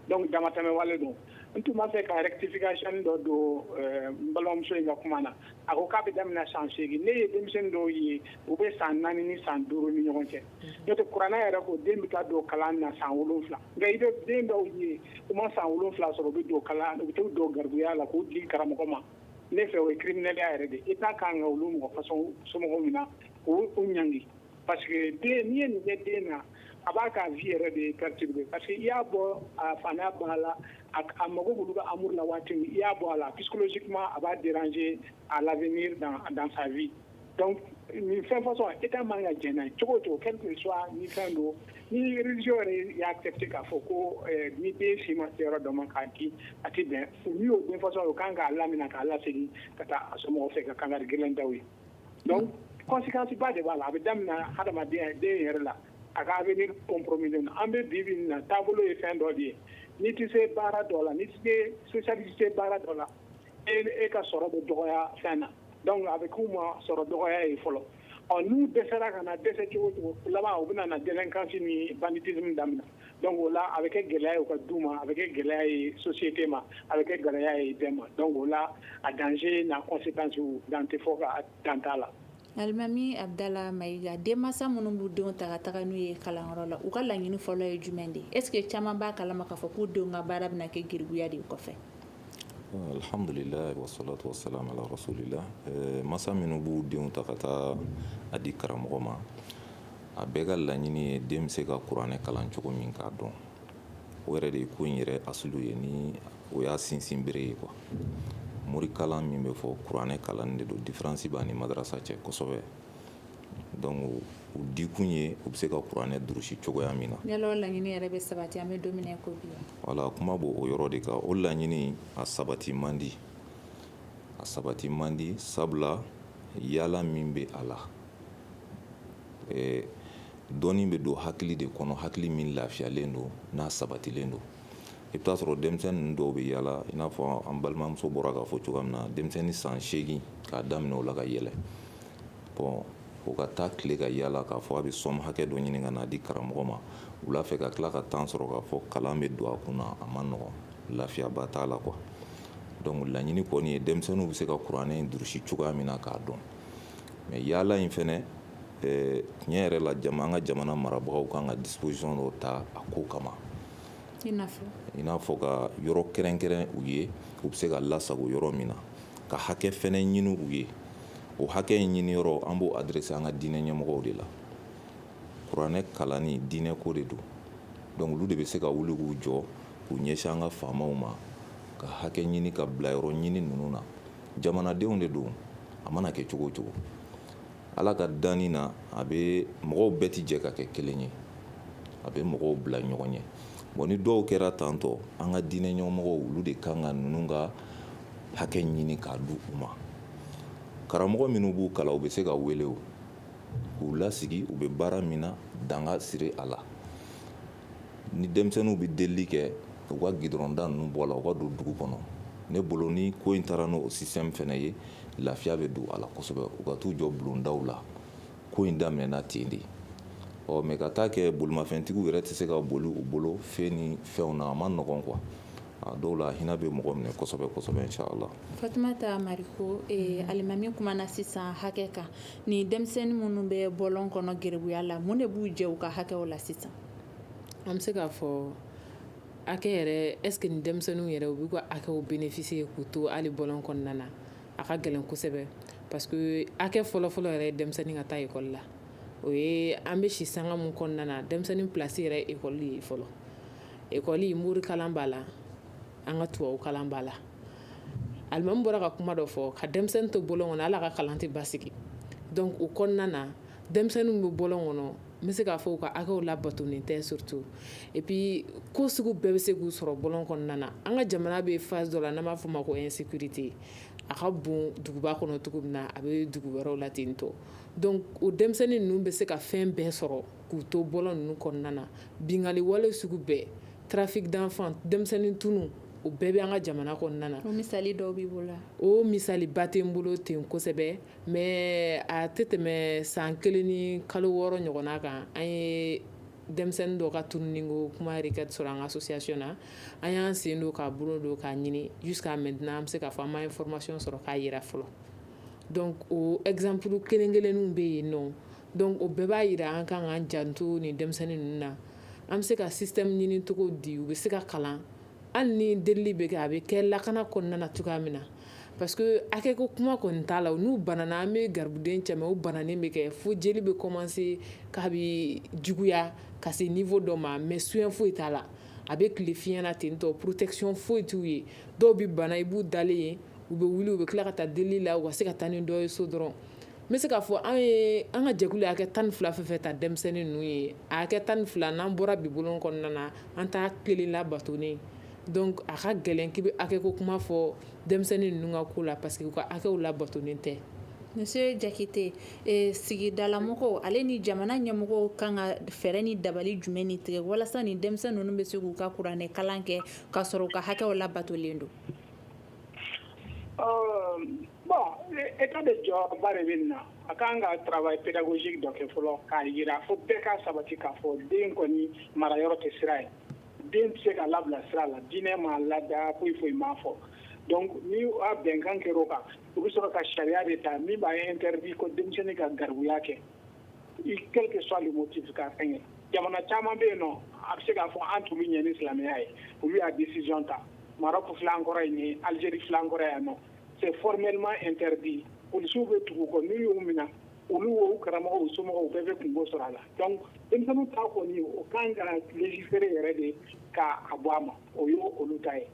donc damatɛmɛ wale don n tun b'a fɛ ka rectification dɔ don n balimamuso in ka kuma na a ko k'a bɛ daminɛ san 8 ne ye denmisɛnnin dɔw ye u bɛ san 4 ni san 5 ni ɲɔgɔn cɛ n'o tɛ kuranɛ yɛrɛ ko den bɛ taa don kalan na san 7 nka i bɛ den dɔw ye u ma san 7 sɔrɔ u bɛ don kalan u bɛ t'u don garibuya la k'u di karamɔgɔ ma ne fɛ o ye criminellement yɛrɛ de État kan ka olu mɔgɔ façon somɔgɔw minɛ k'u ɲangi parce que den n'i ye nin kɛ den na a b'a ka vie yɛrɛ de perturber parce que i y'a bɔ a fana b'a la a mago b'olu ka amour la waati min i y'a bɔ a la psychologiquement a b'a déranger à l'avenir dans sa vie donc nin fɛn façon État man ka jɛn n'a ye cogo o cogo quel que soit ni fɛn don ni religion yɛrɛ y'a accepté k'a fɔ ko ni den si ma se yɔrɔ dɔ ma k'a di a tɛ bɛn ni y'o den façon o kan k'a lamina k'a lasegin ka taa a somɔgɔw fɛ ka kangari gɛlɛn daw ye donc conséquence ba de b'a la a bɛ daminɛ hadamadenya den yɛrɛ la a ka avenir compromis na an bɛ bi na taabolo ye fɛn dɔ de ye n'i tɛ se baara dɔ la n'i tɛ socialité baara dɔ la e ka sɔrɔ bɛ dɔgɔya fɛn na donc a bɛ k'u ma sɔrɔ dɔgɔya ye fɔlɔ n'u dɛsɛra ka na dɛsɛ cogo o cogo laban u bɛ na délinquance ni banditisme daminɛ donc o la a bɛ kɛ gɛlɛya ye u ka du ma a bɛ kɛ gɛlɛya ye société ma a bɛ kɛ gɛlɛya ye bɛɛ ma donc o la a danger n'a conséquence dan tɛ fɔ ka dan t'a la. Alimami Abdala Mayiga denmansa minnu b'u denw ta ka taga n'u ye kalanyɔrɔ la u ka laɲini fɔlɔ ye jumɛn de est ce que caman b'a kalama k'a fɔ k'u denw ka baara bɛna kɛ giribuya de kɔfɛ? Alhamdulillah wassalatu wassalamu ala rasulillah masa minnu b'u denw ta ka taa a di karamɔgɔ ma a bɛɛ ka laɲini ye den bɛ se ka kuranɛ kalan cogo min k'a dɔn o yɛrɛ de ye ko in yɛrɛ asulu ye ni o y'a sinsin bere ye quoi mori kalan min bɛ fɔ kuranɛ kalan de don différence b'a ni madrasa cɛ kosɛbɛ donc u dikun ye u bɛ se ka kuranɛ durusi cogoya min na yala o laɲini yɛrɛ bɛ sabati an bɛ don min na ko bi voilà kuma b'o o yɔrɔ de kan o laɲini a sabati man di sabula yala min bɛ a la dɔɔnin bɛ don hakili de kɔnɔ hakili min lafiyalen don n'a sabatilen don i bɛ taa sɔrɔ denmisɛnnin dɔw bɛ yala i n'a fɔ an balimamuso bɔra k'a fɔ cogoya min na denmisɛnnin san 8 k'a daminɛ o la ka yɛlɛ bon o ka taa tile ka yala k'a fɔ a bɛ sɔm hakɛ dɔ ɲini ka n'a di karamɔgɔ ma wula fɛ ka tila ka temps sɔrɔ k'a fɔ kalan bɛ don a kun na a ma nɔgɔn lafiyaba t'a la quoi donc laɲini kɔni ye denmisɛnninw bɛ se ka kuranɛ in durusi cogoya min na k'a dɔn mais yala in fɛnɛ tiɲɛ yɛrɛ la an ka jamana marabagaw kan ka disposition dɔ ta a ko kama i n'a fɔ ka yɔrɔ kɛrɛnkɛrɛn u ye u bɛ se ka lasago yɔrɔ min na ka hakɛ fɛnɛ ɲini u ye o hakɛ in ɲini yɔrɔ an b'o adressé an ka diinɛ ɲɛmɔgɔw de la kuranɛ kalanni diinɛ ko de don donc olu de bɛ se ka wuli k'u jɔ k'u ɲɛsin an ka faamaw ma ka hakɛ ɲini ka bila yɔrɔ ɲini ninnu na jamanadenw de don a mana kɛ cogo o cogo ala ka danni na a bɛ mɔgɔw bɛɛ ti jɛ ka kɛ kelen ye a bɛ mɔgɔw bila ɲɔgɔn ɲɛ bon ni dɔw kɛra tantɔ an ka diinɛ ɲɛmɔgɔw olu de kan ka ninnu ka hakɛ ɲini k'a di u ma karamɔgɔ minnu b'u kalan u bɛ se ka wele o k'u lasigi u bɛ baara min na danga siri a la ni denmisɛnninw bɛ delili kɛ u ka gidɔrɔnda ninnu bɔ a la u ka don dugu kɔnɔ ne bolo ni ko in taara n'o système fɛnɛ ye lafiya bɛ don a la kosɛbɛ u ka t'u jɔ bulondaw la ko in daminɛna ten de mais ka taa kɛ bolimafɛntigiw yɛrɛ tɛ se ka boli u bolo fɛn ni fɛnw na a ma nɔgɔn quoi a dɔw la hinɛ bɛ mɔgɔ minɛ kosɛbɛ kosɛbɛ inshallah. Fatumata Mariko alimami kumana sisan hakɛ kan ni denmisɛnnin minnu bɛ bɔlɔn kɔnɔ gɛrɛbuya la mun de b'u jɛ u ka hakɛw la sisan an bɛ se k'a fɔ hakɛ yɛrɛ est ce que ni denmisɛnninw yɛrɛ u b'u ka hakɛw bénéficier k'u to hali bɔlɔn kɔnɔna na a ka gɛlɛn kosɛbɛ parce que hakɛ fɔlɔfɔlɔ yɛrɛ ye denmisɛnnin ka taa école la o ye an bɛ si sanga mun kɔnɔna na denmisɛnnin place yɛrɛ école ye fɔlɔ ekɔli muru kalan b'a la an ka tubabu kalan b'a la alimami bɔra ka kuma dɔ fɔ ka denmisɛnnin to bɔlɔn kɔnɔ ala ka kalan tɛ basigi donc o kɔnɔna na denmisɛnninw bɛ bɔlɔn kɔnɔ n bɛ se k'a fɔ u ka hakɛw labatonen tɛ surtout et puis ko sugu bɛɛ bɛ se k'u sɔrɔ bɔlɔn kɔnɔna na an ka jamana bɛ phase dɔ la n'an b'a fɔ o ma ko insécurité a ka bon duguba kɔnɔ cogo min na a bɛ dugu wɛrɛw la ten tɔ donc o denmisɛnnin ninnu bɛ se ka fɛn bɛɛ sɔrɔ k'u to bɔlɔn ninnu kɔnɔna na bingali wale sugu bɛɛ trafic d'enfant denmisɛnnin tunu o bɛɛ bɛ an ka jamana kɔnɔna na o misali dɔw b'i bolo o misali ba tɛ n bolo ten kosɛbɛ mais a tɛ tɛmɛ san 1 ni kalo 6 ɲɔgɔnna kan an ye denmisɛnnin dɔ ka tununi ko kuma requête sɔrɔ an ka association na an y'an sen don k'a bolo don k'a ɲini jusqu'à maintenant an bɛ se k'a fɔ an ma information sɔrɔ k'a yira fɔlɔ donc o exemple kelen-kelenninw bɛ yen nɔ donc o bɛɛ b'a yira an kan k'an janto nin denmisɛnnin ninnu na an bɛ se ka système ɲini cogo di u bɛ se ka kalan hali ni delili bɛ kɛ a bɛ kɛ lakana kɔnɔna na cogoya min na parce que hakɛ ko kuma kɔni t'a la n'u banana an bɛ garibuden cɛ mais u bananen bɛ kɛ fo jeli bɛ commencer k'a bɛ juguya ka se niveau dɔ ma mais soin foyi t'a la a bɛ tile fiɲɛ na ten tɔ protection foyi t'u ye dɔw bɛ bana i b'u dalen ye u bɛ wuli u bɛ tila ka taa delili la u ka se ka taa ni dɔ ye so dɔrɔn n bɛ se k'a fɔ an ka jɛkulu y'a kɛ 12 fɛn fɛn ta denmisɛnnin ninnu ye a kɛ 12 n'an bɔra bi bolon kɔnɔna na an t'a kelen labatonen donc a ka gɛlɛn k'i bɛ hakɛ ko kuma fɔ denmisɛnnin ninnu ka ko la parce que u ka hakɛw labatonen tɛ. Monsieur Jakite, sigidala mɔgɔw ale ni jamana ɲɛmɔgɔw kan ka fɛɛrɛ ni dabali jumɛn ni tigɛ walasa ni denmisɛnnin ninnu bɛ se k'u ka kuranɛ kalan kɛ k'a sɔrɔ u ka hakɛw labatolen don. Bon, état de jɔyɔrɔba de bɛ nin na a kan ka travail pédagogique dɔ kɛ fɔlɔ k'a yira fo bɛɛ ka sabati k'a fɔ den kɔni marayɔrɔ tɛ sira ye den tɛ se ka labila sira la diinɛ m'a lada foyi m'a fɔ donc ni a bɛnkan kɛra o kan u bɛ sɔrɔ ka sariya de ta min b'a interdit ko denmisɛnnin ka garibuya kɛ quel que soit le motif ka fɛngɛ jamana caman bɛ yen nɔ a bɛ se k'a fɔ an tun bɛ ɲɛ ni silamɛya ye olu y'a décision ta Maroc filan kɔrɔ ye nin ye Algérie filan kɔrɔ yan nɔ c'est formellement interdit policiers bɛ tugu kɔ n'u y'u minɛ olu o karamɔgɔw o somɔgɔw bɛɛ bɛ kungo sɔrɔ a la donc denmisɛnninw ta kɔni o kan ka légiférer yɛrɛ de k'a bɔ a ma o ye olu ta ye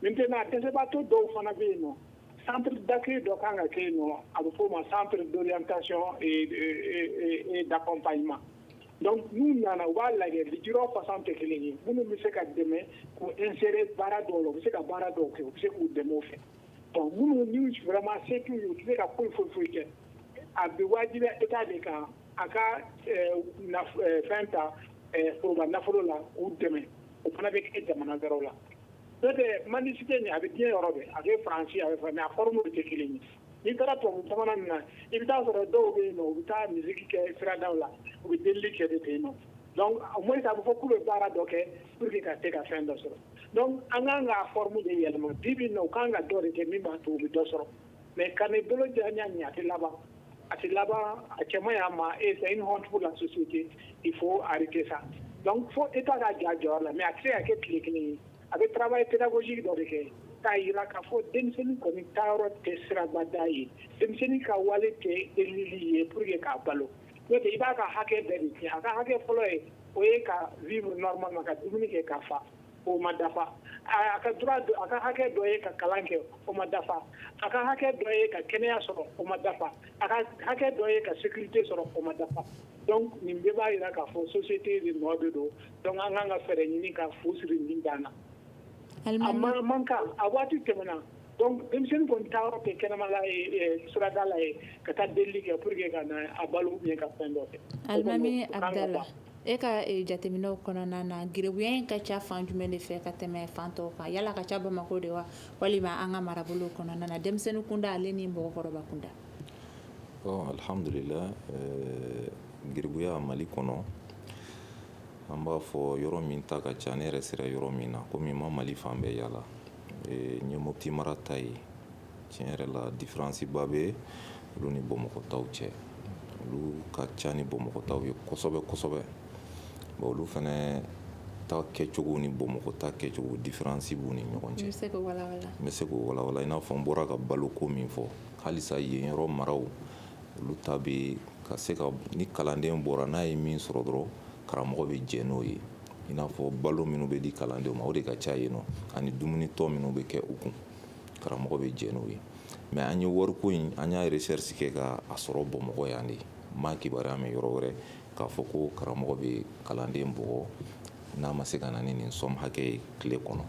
maintenant dɛsɛbaatɔ dɔw fana bɛ yen nɔ centre d'accueil dɔ kan ka kɛ yen nɔ a bɛ fɔ o ma centre d'orientation et d'accompagnement donc n'u nana u b'a lajɛ yɔrɔ façon tɛ kelen ye minnu bɛ se ka dɛmɛ k'u insérer baara dɔw la u bɛ se ka baara dɔw kɛ u bɛ se k'u dɛmɛ o fɛ donc minnu ni vraiment se t'u ye u tɛ se ka foyi kɛ a bɛ wajibiya état de kan a ka fɛn ta foroba nafolo la u dɛmɛ o fana bɛ kɛ jamana wɛrɛw la n'o tɛ mendicité nin a bɛ diɲɛ yɔrɔ bɛɛ a bɛ Faransi a bɛ fɛn mais a forme tɛ kelen ye n'i taara tubabu jamana nin na i bɛ taa sɔrɔ dɔw bɛ yen nɔ u bɛ taa musique kɛ siradaw la u bɛ delili kɛ de ten nɔ donc au moins a bɛ fɔ k'u bɛ baara dɔ kɛ pour que ka se ka fɛn dɔ sɔrɔ donc an kan ka forme de yɛlɛma bi bi in na u kan ka dɔ de kɛ min b'a to u bɛ dɔ sɔrɔ mais ka n'i bolo janya ɲɛ a tɛ laban a cɛ man ɲi a ma et c'est une honte pour la société il faut arrêter ça donc fo état ka jɔ a jɔyɔrɔ la mais a tɛ se ka kɛ tile kelen ye a bɛ travail pédagogique dɔ de kɛ k'a yira k'a fɔ denmisɛnnin kɔni taayɔrɔ tɛ sirabada ye denmisɛnnin ka wale tɛ delili ye pour que k'a balo n'o tɛ i b'a ka hakɛ bɛɛ de tiɲɛ a ka hakɛ fɔlɔ ye o ye ka vivre normalement ka dumuni kɛ ka fa o ma dafa a ka droit a ka hakɛ dɔ ye ka kalan kɛ o ma dafa a ka hakɛ dɔ ye ka kɛnɛya sɔrɔ o ma dafa a ka hakɛ dɔ ye ka sécurité sɔrɔ o ma dafa donc nin bɛɛ b'a yira k'a fɔ société de nɔ de don donc an kan ka fɛɛrɛ ɲini ka fu siri nin dan na a man kan a waati tɛmɛna donc denmisɛnnin kɔni taayɔrɔ tɛ kɛnɛma la sirada la ye ka taa delili kɛ pour que ka na a balo ou bien ka fɛn dɔ kɛ Alimami Abdala e ka jateminɛw kɔnɔna na garibuya in ka ca fan jumɛn de fɛ ka tɛmɛ fan tɔw kan yala ka ca Bamako de wa walima an ka marabolo kɔnɔna na denmisɛnnin kunda ale ni mɔgɔkɔrɔba kunda alhamdulillah garibuya Mali kɔnɔ an b'a fɔ yɔrɔ min ta ka ca ne yɛrɛ sera yɔrɔ min na komi ma Mali fan bɛɛ yala n ye Mopti mara ta ye tiɲɛ yɛrɛ la différence ba bɛ olu ni Bamakɔ taw cɛ olu ka ca ni Bamakɔ taw ye kosɛbɛ bon olu fana ta kɛcogo ni Bamakɔ ta kɛcogo différence b'u ni ɲɔgɔn cɛ n bɛ se k'o walawala i n'a fɔ n bɔra ka baloko min fɔ halisa yen yɔrɔ maraw olu ta bɛ ka se ka ni kalanden bɔra n'a ye min sɔrɔ dɔrɔn karamɔgɔ bɛ jɛ n'o ye i n'a fɔ balo minnu bɛ di kalandenw ma o de ka ca yen nɔ ani dumuni tɔ minnu bɛ kɛ u kun karamɔgɔ bɛ jɛ n'o ye mɛ an ye wariko in an y'a recherche kɛ ka a sɔrɔ Bamakɔ yan de ma kibaruya mɛn yɔrɔ wɛrɛ k'a fɔ ko karamɔgɔ bɛ kalanden bugɔ n'a ma se ka na ni nin somme hakɛ ye tile kɔnɔ.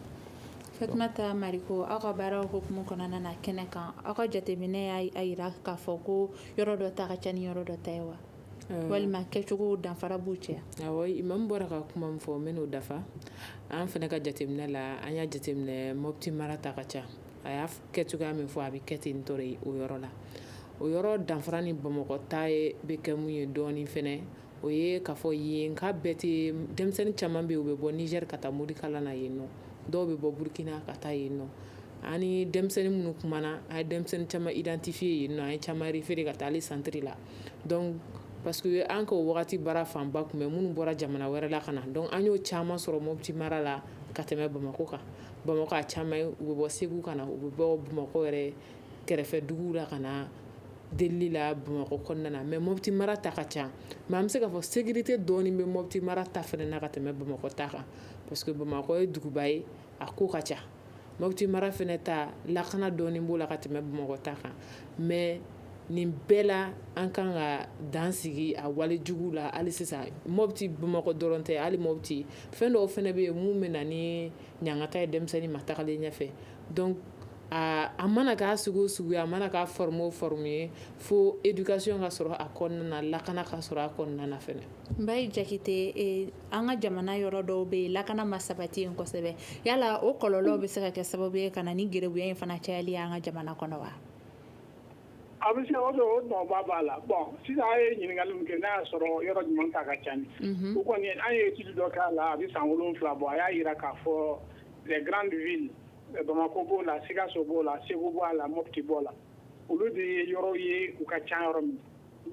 Fatumata Mariko, aw ka baaraw hukumu kɔnɔna na kɛnɛ kan aw ka jateminɛ y'a yira k'a fɔ ko yɔrɔ dɔ ta ka ca ni yɔrɔ dɔ ta ye wa walima kɛcogo danfara b'u cɛ? Awɔ, Imam bɔra ka kuma min fɔ n bɛ n'o dafa an fana ka jateminɛ la an y'a jateminɛ Mopti mara ta ka ca a y'a kɛ cogoya min fɔ a bɛ kɛ ten tɔ de o yɔrɔ la o yɔrɔ danfara ni Bamakɔ ta bɛ kɛ mun ye dɔɔni fɛnɛ o ye k'a fɔ yen ka bɛɛ tɛ denmisɛnnin caman bɛ yen u bɛ bɔ Niger ka taa mori kalan na yen nɔ dɔw bɛ bɔ Burkina ka taa yen nɔ ani denmisɛnnin minnu kumana a ye denmisɛnnin caman identifier yen nɔ an ye caman référer ka taa hali centre la donc parce que an ka o wagati baara fanba tun bɛ minnu bɔra jamana wɛrɛ la ka na donc an y'o caman sɔrɔ Mopti mara la ka tɛmɛ Bamakɔ kan Bamakɔ a caman u bɛ bɔ Segu ka na u bɛ bɔ Bamakɔ yɛrɛ kɛrɛfɛ duguw la ka na delili la Bamakɔ kɔnɔna na mais Mopti mara ta ka ca mais an bɛ se k'a fɔ sécurité dɔɔni bɛ Mopti mara ta fana na ka tɛmɛ Bamakɔ ta kan parce que Bamakɔ ye duguba ye a ko ka ca Mopti mara fana ta lakana dɔɔni b'o la ka tɛmɛ Bamakɔ ta kan mais nin bɛɛ la an kan ka dan sigi a wale jugu la hali sisan Mopti Bamakɔ dɔrɔn tɛ hali Mopti fɛn dɔw fana bɛ yen mun bɛ na ni ɲangata ye denmisɛnnin ma tagalen ɲɛfɛ donc a mana k'a sugu sugu a mana k'a forme o forme ye fo éducation ka sɔrɔ a kɔnɔna na lakana ka sɔrɔ a kɔnɔna na fɛnɛ. Mbaye Jakite an ka jamana yɔrɔ dɔw bɛ yen lakana ma sabati yen kosɛbɛ yala o kɔlɔlɔ bɛ se ka kɛ sababu ye ka na ni gɛrɛbuya in fana cayali ye an ka jamana kɔnɔ wa? A bɛ se o nɔba b'a la bon sisan a ye ɲininkali min kɛ n'a y'a sɔrɔ yɔrɔ jumɛn ta ka ca ni o kɔni an ye étude dɔ k'a la a bɛ san 7 bɔ a y'a jira k'a fɔ les grandes villes Bamakɔ b'o la Sikaso b'o la Segu b'o la Mopti b'o la olu de ye yɔrɔ ye u ka ca yɔrɔ min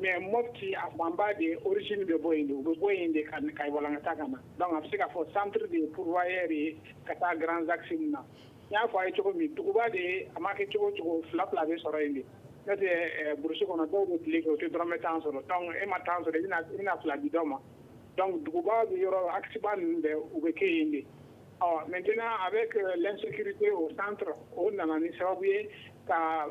mais Mopti a fanba de origine bɛ bɔ yen de u bɛ bɔ yen de ka walankata ka na donc a bɛ se k'a fɔ centre de pourvoyeur ye ka taa grands axes min na n y'a fɔ a ye cogo min duguba de a ma kɛ cogo cogo fila bɛ sɔrɔ yen de n'o tɛ burusi kɔnɔ dɔw bɛ tile kɛ o tɛ dɔrɔmɛ 10 sɔrɔ donc e ma 10 sɔrɔ i bɛna fila di dɔw ma donc duguba bɛ yɔrɔ axe ba ninnu bɛɛ u bɛ kɛ yen de. Maintenant, avec l'insécurité au centre, on a un sababu ye ka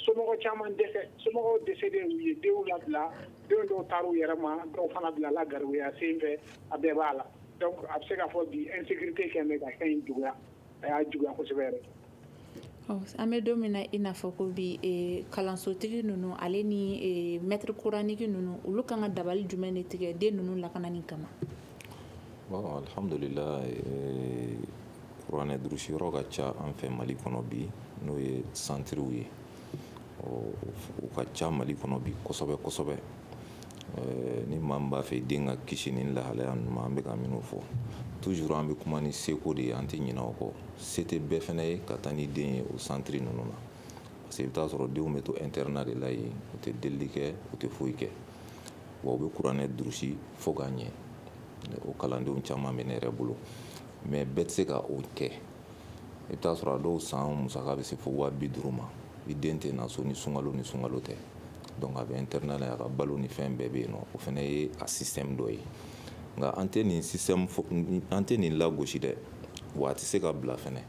somɔgɔ caman dɛsɛ somɔgɔw décédé u ye denw labila denw dɔw taara u yɛrɛ ma dɔw fana bilala garibuya sen fɛ a bɛɛ b'a la donc a bɛ se k'a fɔ bi insécurité kɛn bɛ ka fɛn in juguya a y'a juguya kosɛbɛ yɛrɛ. An bɛ don min na i n'a fɔ ko bi kalansotigi ninnu ale ni maître coranique ninnu olu kan ka dabali jumɛn de tigɛ den ninnu lakanani kama? Bon, alhamdulillah kuranɛ durusi yɔrɔ ka ca an fɛ Mali kɔnɔ bi n'o ye centrew ye u ka ca Mali kɔnɔ bi kosɛbɛ kosɛbɛ ni maa min b'a fɛ den ka kisi ni lahalaya ninnu ma an bɛ ka minnu fɔ toujours an bɛ kuma ni seko de ye an tɛ ɲinɛ o kɔ se tɛ bɛɛ fɛnɛ ye ka taa ni den ye o centre ninnu na parce que i bɛ taa sɔrɔ denw bɛ to internat de la yen u tɛ delili kɛ u tɛ foyi kɛ wa u bɛ kuranɛ durusi fo k'a ɲɛ o kalandenw caman bɛ ne yɛrɛ bolo mais bɛɛ tɛ se ka o kɛ i bɛ taa sɔrɔ a dɔw san musaka bɛ se fo 50,000 ma i den tɛ na so ni sunkalo tɛ donc a bɛ internat la a ka balo ni fɛn bɛɛ bɛ yen nɔ o fana ye a système dɔ ye nka an tɛ nin système an tɛ nin lagosi dɛ wa a tɛ se ka bila fɛnɛ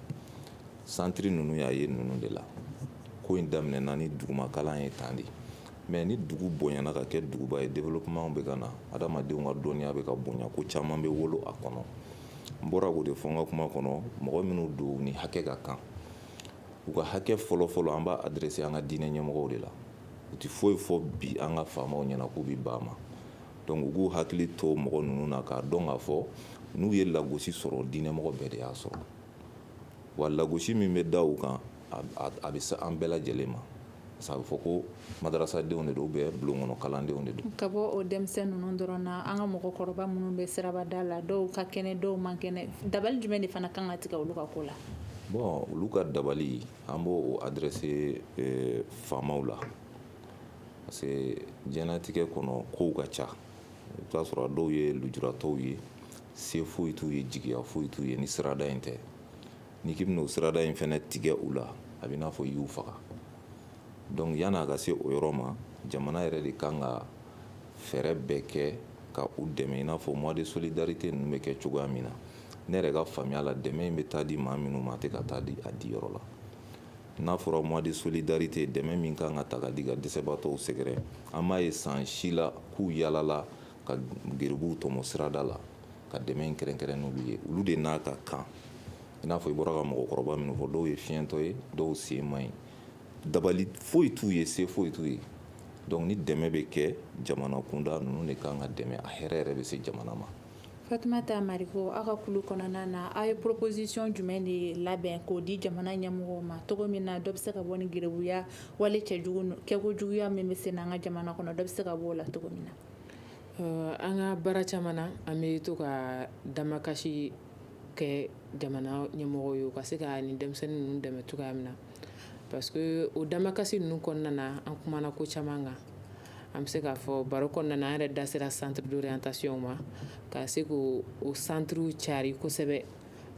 centre ninnu y'a ye ninnu de la ko in daminɛna ni dugumakalan ye tan de mais ni dugu bonyana ka kɛ duguba ye développement bɛ ka na adamadenw ka dɔnniya bɛ ka bonya ko caman bɛ wolo a kɔnɔ n bɔra k'o de fɔ n ka kuma kɔnɔ mɔgɔ minnu don ni hakɛ ka kan u ka hakɛ fɔlɔfɔlɔ an b'a adressé an ka diinɛ ɲɛmɔgɔw de la u tɛ foyi fɔ bi an ka faamaw ɲɛna k'u bɛ ban a ma donc u k'u hakili to mɔgɔ ninnu na k'a dɔn k'a fɔ n'u ye lagosi sɔrɔ diinɛmɔgɔ bɛɛ de y'a sɔrɔ wa lagosi min bɛ da u kan a bɛ se an bɛɛ lajɛlen ma parce que a bɛ fɔ ko madarasadenw de don bɛɛ bulon kɔnɔ kalandenw de don ka bɔ o denmisɛn ninnu dɔrɔn na an ka mɔgɔkɔrɔba minnu bɛ sirabada la dɔw ka kɛnɛ dɔw man kɛnɛ dabali jumɛn de fana kan ka tigɛ olu ka ko la? bon olu ka dabali an b'o adressé faamaw la parce que diɲɛlatigɛ kɔnɔ kow ka ca i bɛ taa sɔrɔ a dɔw ye lujuratɔw ye se foyi t'u ye jigiya foyi t'u ye ni sirada in tɛ n'i k'i bɛna o sirada in fana tigɛ u la a bɛ n'a fɔ i y'u faga donc yan'a ka se o yɔrɔ ma jamana yɛrɛ de kan ka fɛɛrɛ bɛɛ kɛ ka u dɛmɛ i n'a fɔ mois de solidarité ninnu bɛ kɛ cogoya min na ne yɛrɛ ka faamuya la dɛmɛ in bɛ taa di maa minnu ma a tɛ ka taa di a diyɔrɔ la n'a fɔra mois de solidarité dɛmɛ min kan ka ta ka di ka dɛsɛbaatɔw sɛgɛrɛ an b'a ye san si la k'u yalala ka geribuw tɔmɔ sirada la ka dɛmɛ in kɛrɛnkɛrɛn n'olu ye olu de n'a ka kan i n'a fɔ i bɔra ka mɔgɔkɔrɔba minnu fɔ dɔw ye fiɲɛtɔ ye dɔw sen man ɲi dabali foyi t'u ye se foyi t'u ye donc ni dɛmɛ bɛ kɛ jamana kunda ninnu de kan ka dɛmɛ a hɛrɛ yɛrɛ bɛ se jamana ma. Fatumata Mariko, aw ka kulu kɔnɔna na aw ye proposition jumɛn de labɛn k'o di jamana ɲɛmɔgɔw ma cogo min na dɔ bɛ se ka bɔ ni gerebuya wale kɛkojuguya min bɛ se n'an ka jamana kɔnɔ dɔ bɛ se ka bɔ o la cogo min na. An ka baara caman na an bɛ to ka damakasi kɛ jamana ɲɛmɔgɔw ye u ka se ka nin denmisɛnnin ninnu dɛmɛ cogoya min na parce que o damakasi ninnu kɔnɔna na an kumana ko caman kan an bɛ se k'a fɔ baro kɔnɔna na an yɛrɛ da sera centre d'orientation ma ka se k'o centrew cari kosɛbɛ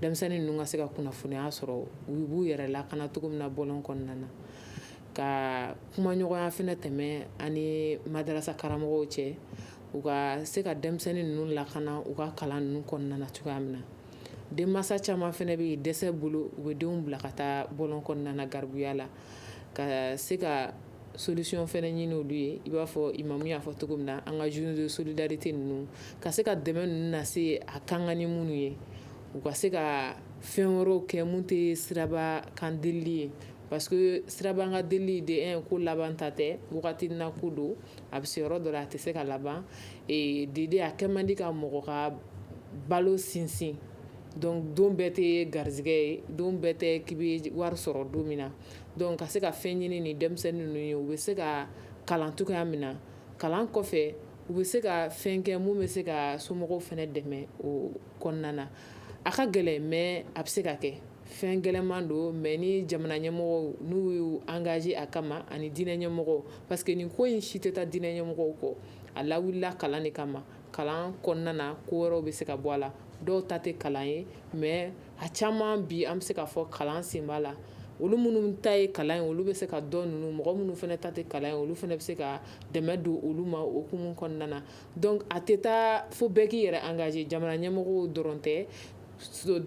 denmisɛnnin ninnu ka se ka kunnafoniya sɔrɔ u b'u yɛrɛ lakana cogo min na bɔlɔn kɔnɔna na ka kumaɲɔgɔnya fɛnɛ tɛmɛ ani madarasa karamɔgɔw cɛ u ka se ka denmisɛnnin ninnu lakana u ka kalan ninnu kɔnɔna na cogoya min na denmansa caman fɛnɛ bɛ dɛsɛ bolo u bɛ denw bila ka taa bɔlɔn kɔnɔna na garibuya la ka se ka solution fɛnɛ ɲini olu ye i b'a fɔ imamu y'a fɔ cogo min na an ka journée de solidarité ninnu ka se ka dɛmɛ ninnu lase a kan ka ni minnu ye u ka se ka fɛn wɛrɛw kɛ mun tɛ siraba kan delili ye parce que siraba kan delili de ko laban ta tɛ wagati na ko don a bɛ se yɔrɔ dɔ la a tɛ se ka laban dede a kɛ man di ka mɔgɔ ka balo sinsin donc don bɛɛ tɛ garizigɛ ye don bɛɛ tɛ k'i bɛ wari sɔrɔ don min na donc ka se ka fɛn ɲini ni denmisɛnnin ninnu ye u bɛ se ka kalan cogoya min na kalan kɔfɛ u bɛ se ka fɛn kɛ mun bɛ se ka somɔgɔw fɛnɛ dɛmɛ o kɔnɔna na a ka gɛlɛn mais a bɛ se ka kɛ fɛn gɛlɛnman don mais ni jamana ɲɛmɔgɔw n'u y'u engagé a kama ani diinɛ ɲɛmɔgɔw parce que nin ko in si tɛ taa diinɛ ɲɛmɔgɔw kɔ a lawulila kalan de kama kalan kɔnɔna na ko wɛrɛw bɛ se ka bɔ a la dɔw ta tɛ kalan ye mais a caman bi an bɛ se ka fɔ kalan sen b'a la olu minnu ta ye kalan ye olu bɛ se ka dɔ ninnu mɔgɔ minnu fana ta tɛ kalan ye olu fana bɛ se ka dɛmɛ don olu ma o hukumu kɔnɔna na donc a tɛ taa fo bɛɛ k'i yɛrɛ engagé jamana ɲɛmɔgɔw dɔrɔn tɛ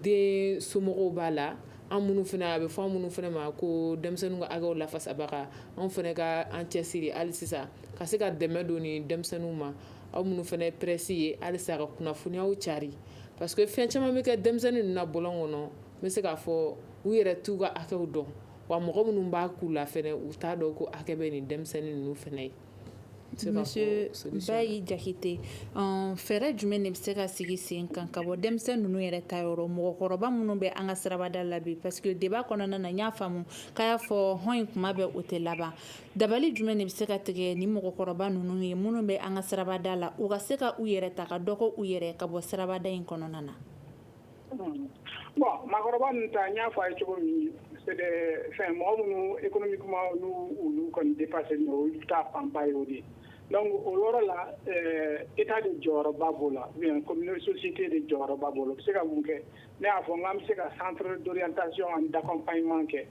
den somɔgɔw b'a la an minnu fana a bɛ fɔ an minnu fana ma ko denmisɛnninw ka hakɛw lafasabaga an fana ka an cɛsiri hali sisan ka se ka dɛmɛ don ni denmisɛnninw ma aw minnu fana ye presse ye halisa ka kunnafoniyaw cari parce que fɛn caman bɛ kɛ denmisɛnnin ninnu na bɔlɔn kɔnɔ n bɛ se k'a fɔ u yɛrɛ t'u ka hakɛw dɔn wa mɔgɔ minnu b'a k'u la fɛnɛ u t'a dɔn ko hakɛ bɛ nin denmisɛnnin ninnu fɛnɛ ye. Monsieur Bayi Jakite, fɛɛrɛ jumɛn de bɛ se ka sigi sen kan ka bɔ denmisɛnnin ninnu yɛrɛ ta yɔrɔ mɔgɔkɔrɔba minnu bɛ an ka sirabada la bi parce que débat kɔnɔna na n y'a faamu k'a y'a fɔ hɔn in kuma bɛɛ o tɛ laban dabali jumɛn de bɛ se ka tigɛ ni mɔgɔkɔrɔba ninnu ye minnu bɛ an ka sirabada la u ka se ka u yɛrɛ ta ka dɔgɔ u yɛrɛ ka bɔ sirabada in kɔnɔna na. Bon, maakɔrɔba ninnu ta n y'a fɔ a ye cogo min c'est des fɛn mɔgɔ minnu économiquement olu kɔni dépassé non olu t'a fanba ye o de ye donc o yɔrɔ la état de jɔyɔrɔba b'o la bien communauté société de jɔyɔrɔba b'o la o bɛ se ka mun kɛ ne y'a fɔ n k'an bɛ se ka centre d'orientation and d'accompagnement kɛ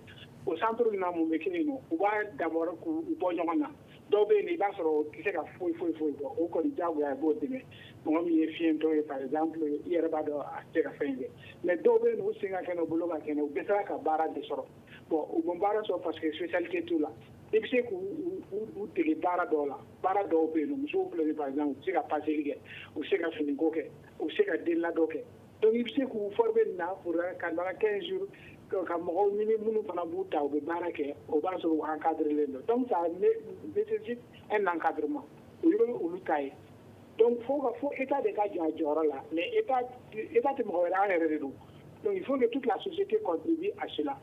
o centre na mun bɛ kɛ yen nɔ u b'a d'abord k'u bɔ ɲɔgɔn na dɔw bɛ yen i b'a sɔrɔ o tɛ se ka foyi bɔ o kɔni diyagoya i b'o dɛmɛ mɔgɔ min ye fiɲɛtɔ ye par exemple i yɛrɛ b'a dɔn a tɛ ka fɛn kɛ mais dɔw bɛ yen u sen ka kɛnɛ u bolo ka kɛnɛ u dɛsɛra ka baara de sɔrɔ bon u bɛ baara sɔrɔ parce que spécialité t'u la i bɛ se k'u dege baara dɔw la baara dɔw bɛ yen nɔ musow filɛ par exemple u bɛ se ka paseli kɛ u bɛ se ka finiko kɛ u bɛ se ka denladɔ kɛ donc i bɛ se k'u former nin na pour ka nana 15 jours ka mɔgɔw ɲini minnu fana b'u ta u bɛ baara kɛ o b'a sɔrɔ u encadrelen don donc ça nécessite un encadrement o ye olu ta ye donc fo état de ka jɔ a jɔyɔrɔ la mais état tɛ mɔgɔ wɛrɛ an yɛrɛ de don donc il faut que toute la société contribue à cela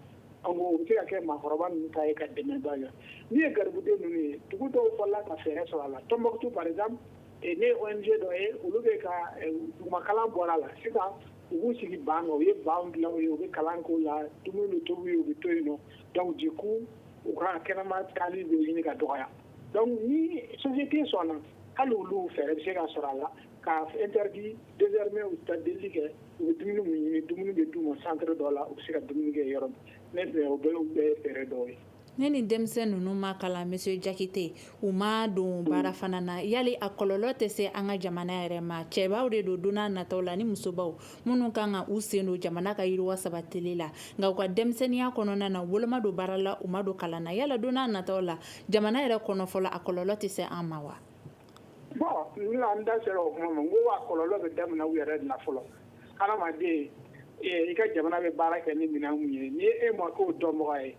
o bɛ se ka kɛ maakɔrɔba ninnu ta ye ka dɛmɛba kɛ min ye garibuden ninnu ye dugu dɔw fɔlɔla ka fɛɛrɛ sɔrɔ a la Tombouctou par exemple ne ye ONG dɔ ye olu bɛ ka dugumakalan bɔra a la sisan u b'u sigi ban kan u ye ban dilan u ye u bɛ kalan k'o la dumuni bɛ tobi u bɛ to yen nɔ donc du coup u ka kɛnɛma taali bɛ ɲini ka dɔgɔya donc ni société sɔnna hali olu fɛɛrɛ bɛ se ka sɔrɔ a la ka interdit désormais u tɛ delili kɛ u bɛ dumuni min ɲini dumuni bɛ d'u ma centre dɔ la u bɛ se ka dumuni kɛ yɔrɔ min ne fɛ o bɛɛ ye fɛɛrɛ dɔw ye. ne ni denmisɛn ninnu ma kalan monsieur Jakite u ma don baara fana na yali a kɔlɔlɔ tɛ se an ka jamana yɛrɛ ma cɛbaw de don don n'a nataw la ni musobaw minnu kan ka u sen don jamana ka yiriwa sabatili la nka u ka denmisɛnniya kɔnɔna na woloma don baara la u ma don kalan na yala don n'a nataw la jamana yɛrɛ kɔnɔ fɔlɔ a kɔlɔlɔ tɛ se an ma wa bon ni an da sera o kuma ma n ko a kɔlɔlɔ bɛ daminɛ u yɛrɛ de la fɔlɔ hadamaden i ka jamana bɛ baara kɛ ni minɛn mun ye ni e ma k'o dɔnbaga ye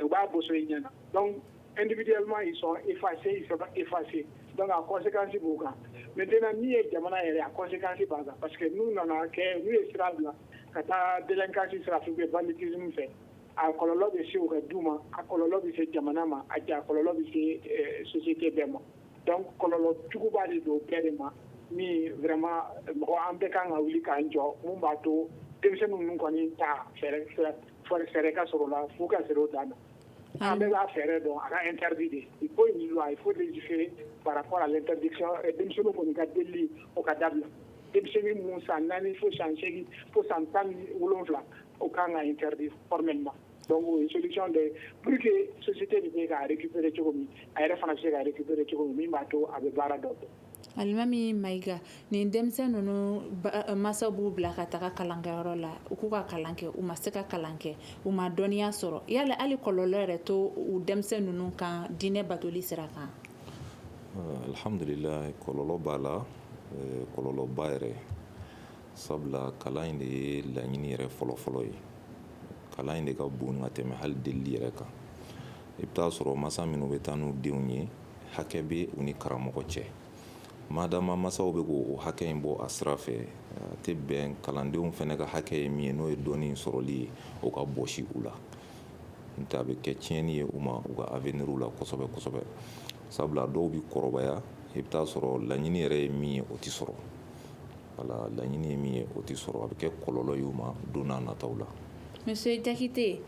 u b'a boso i ɲɛna donc individuellement ils sont effacés ils sont effacés donc a conséquence b'u kan maintenant min ye jamana yɛrɛ a conséquence b'a kan parce que n'u nana kɛ n'u ye sira bila ka taa délinquance sira fɛ ou bien banditisme fɛ a kɔlɔlɔ bɛ se u ka du ma a kɔlɔlɔ bɛ se jamana ma a kɔlɔlɔ bɛ se société bɛɛ ma donc kɔlɔlɔ juguba de don bɛɛ de ma min vraiment mɔgɔ an bɛɛ kan ka wuli k'an jɔ mun b'a to denmisɛnnin ninnu kɔni ta fɛɛrɛ ka sɔrɔ la f'u ka sɛrɛ o dan na an bɛɛ b'a fɛɛrɛ dɔn a ka interdit de il faut une loi il faut légiférer par rapport à l'interdiction denmisɛnninw kɔni ka delili o ka dabila denmisɛnnin mun san 4 fo san 8 fo san 17 o kan ka interdit formellement donc o ye solution de pour que société de bɛ ka récupérer cogo min a yɛrɛ fana bɛ se ka récupérer cogo min b'a to a bɛ baara dɔ kɛ Alimami Maiga nin denmisɛn ninnu masaw b'u bila ka taga kalankɛyɔrɔ la u k'u ka kalan kɛ u ma se ka kalan kɛ u ma dɔnniya sɔrɔ yala hali kɔlɔlɔ yɛrɛ to u denmisɛn ninnu kan diinɛ batoli sira kan alhamdulillah kɔlɔlɔ b'a la kɔlɔlɔba yɛrɛ sabula kalan in de ye laɲini yɛrɛ fɔlɔfɔlɔ ye kalan in de ka bon ka tɛmɛ hali delili yɛrɛ kan i bɛ taa sɔrɔ masa minnu bɛ taa n'u denw ye hakɛ bɛ u ni karamɔgɔ cɛ madama masaw bɛ k'o hakɛ in bɔ a sira fɛ a tɛ bɛn kalandenw fana ka hakɛ ye min ye n'o ye dɔnni sɔrɔli ye o ka bɔsi u la n'o tɛ a bɛ kɛ tiɲɛni ye u ma u ka avenir la kosɛbɛ kosɛbɛ sabula dɔw bɛ kɔrɔbaya i bɛ taa sɔrɔ laɲini yɛrɛ ye min ye o tɛ sɔrɔ wala laɲini ye min ye o tɛ sɔrɔ a bɛ kɛ kɔlɔlɔ ye u ma don n'a nataw la. Monsieur Jakite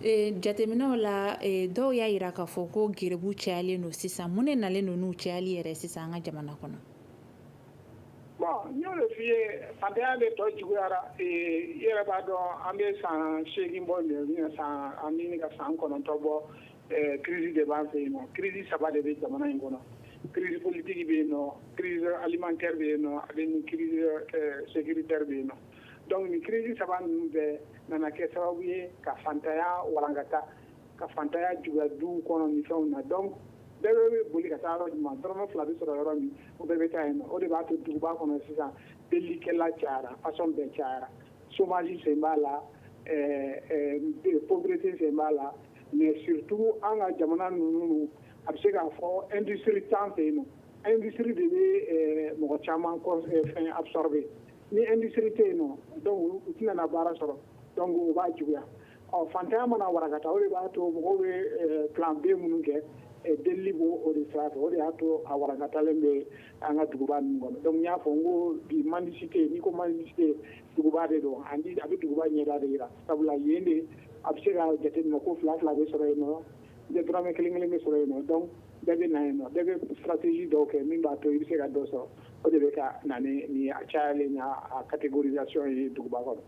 jateminɛw la dɔw y'a yira k'a fɔ ko gerebu cayalen don sisan mun de nalen don n'u cayali yɛrɛ sisan an ka jamana kɔnɔ bon n y'o de f'i ye fantanya de tɔ juguyara i yɛrɛ b'a dɔn an bɛ san 8 bɔ an bɛ ka san 9 bɔ crise de b'an fɛ yen nɔ crise 3 de bɛ jamana in kɔnɔ crise politique bɛ yen nɔ crise alimentaire bɛ yen nɔ ani ni crise sécuritaire bɛ yen nɔ donc ni crise 3 ninnu bɛɛ nana kɛ sababu ye ka fantanya walankata ka fantanya juguya duw kɔnɔ ni fɛnw na donc bɛɛ bɛ boli ka taa yɔrɔ jumɛn dɔrɔmɛ 2 bɛ sɔrɔ yɔrɔ min o bɛɛ bɛ taa yen nɔ o de b'a to duguba kɔnɔ sisan delilikɛla cayara façon bɛɛ cayara chômage sen b'a la pauvreté sen b'a la mais surtout an ka jamana ninnu a bɛ se k'a fɔ industrie t'an fɛ yen nɔ industrie de bɛ mɔgɔ caman fɛn absorber ni industrie tɛ yen nɔ donc u tɛna na baara sɔrɔ donc o b'a juguya fantanya mana warakata o de b'a to mɔgɔw bɛ plan B minnu kɛ delili b'o o de sira fɛ o de y'a to a warakatalen bɛ an ka duguba ninnu kɔnɔ donc n y'a fɔ n ko bi mendicité n'i ko mendicité duguba de don a bɛ duguba ɲɛda de jira sabula yen de a bɛ se ka jateminɛ ko 2 bɛ sɔrɔ yen nɔ dɔrɔmɛ 1 bɛ sɔrɔ yen nɔ donc bɛɛ bɛ na yen nɔ bɛɛ bɛ stratégie dɔw kɛ min b'a to i bɛ se ka dɔ sɔrɔ o de bɛ ka na ni a cayalen a catégorisation ye duguba kɔnɔ.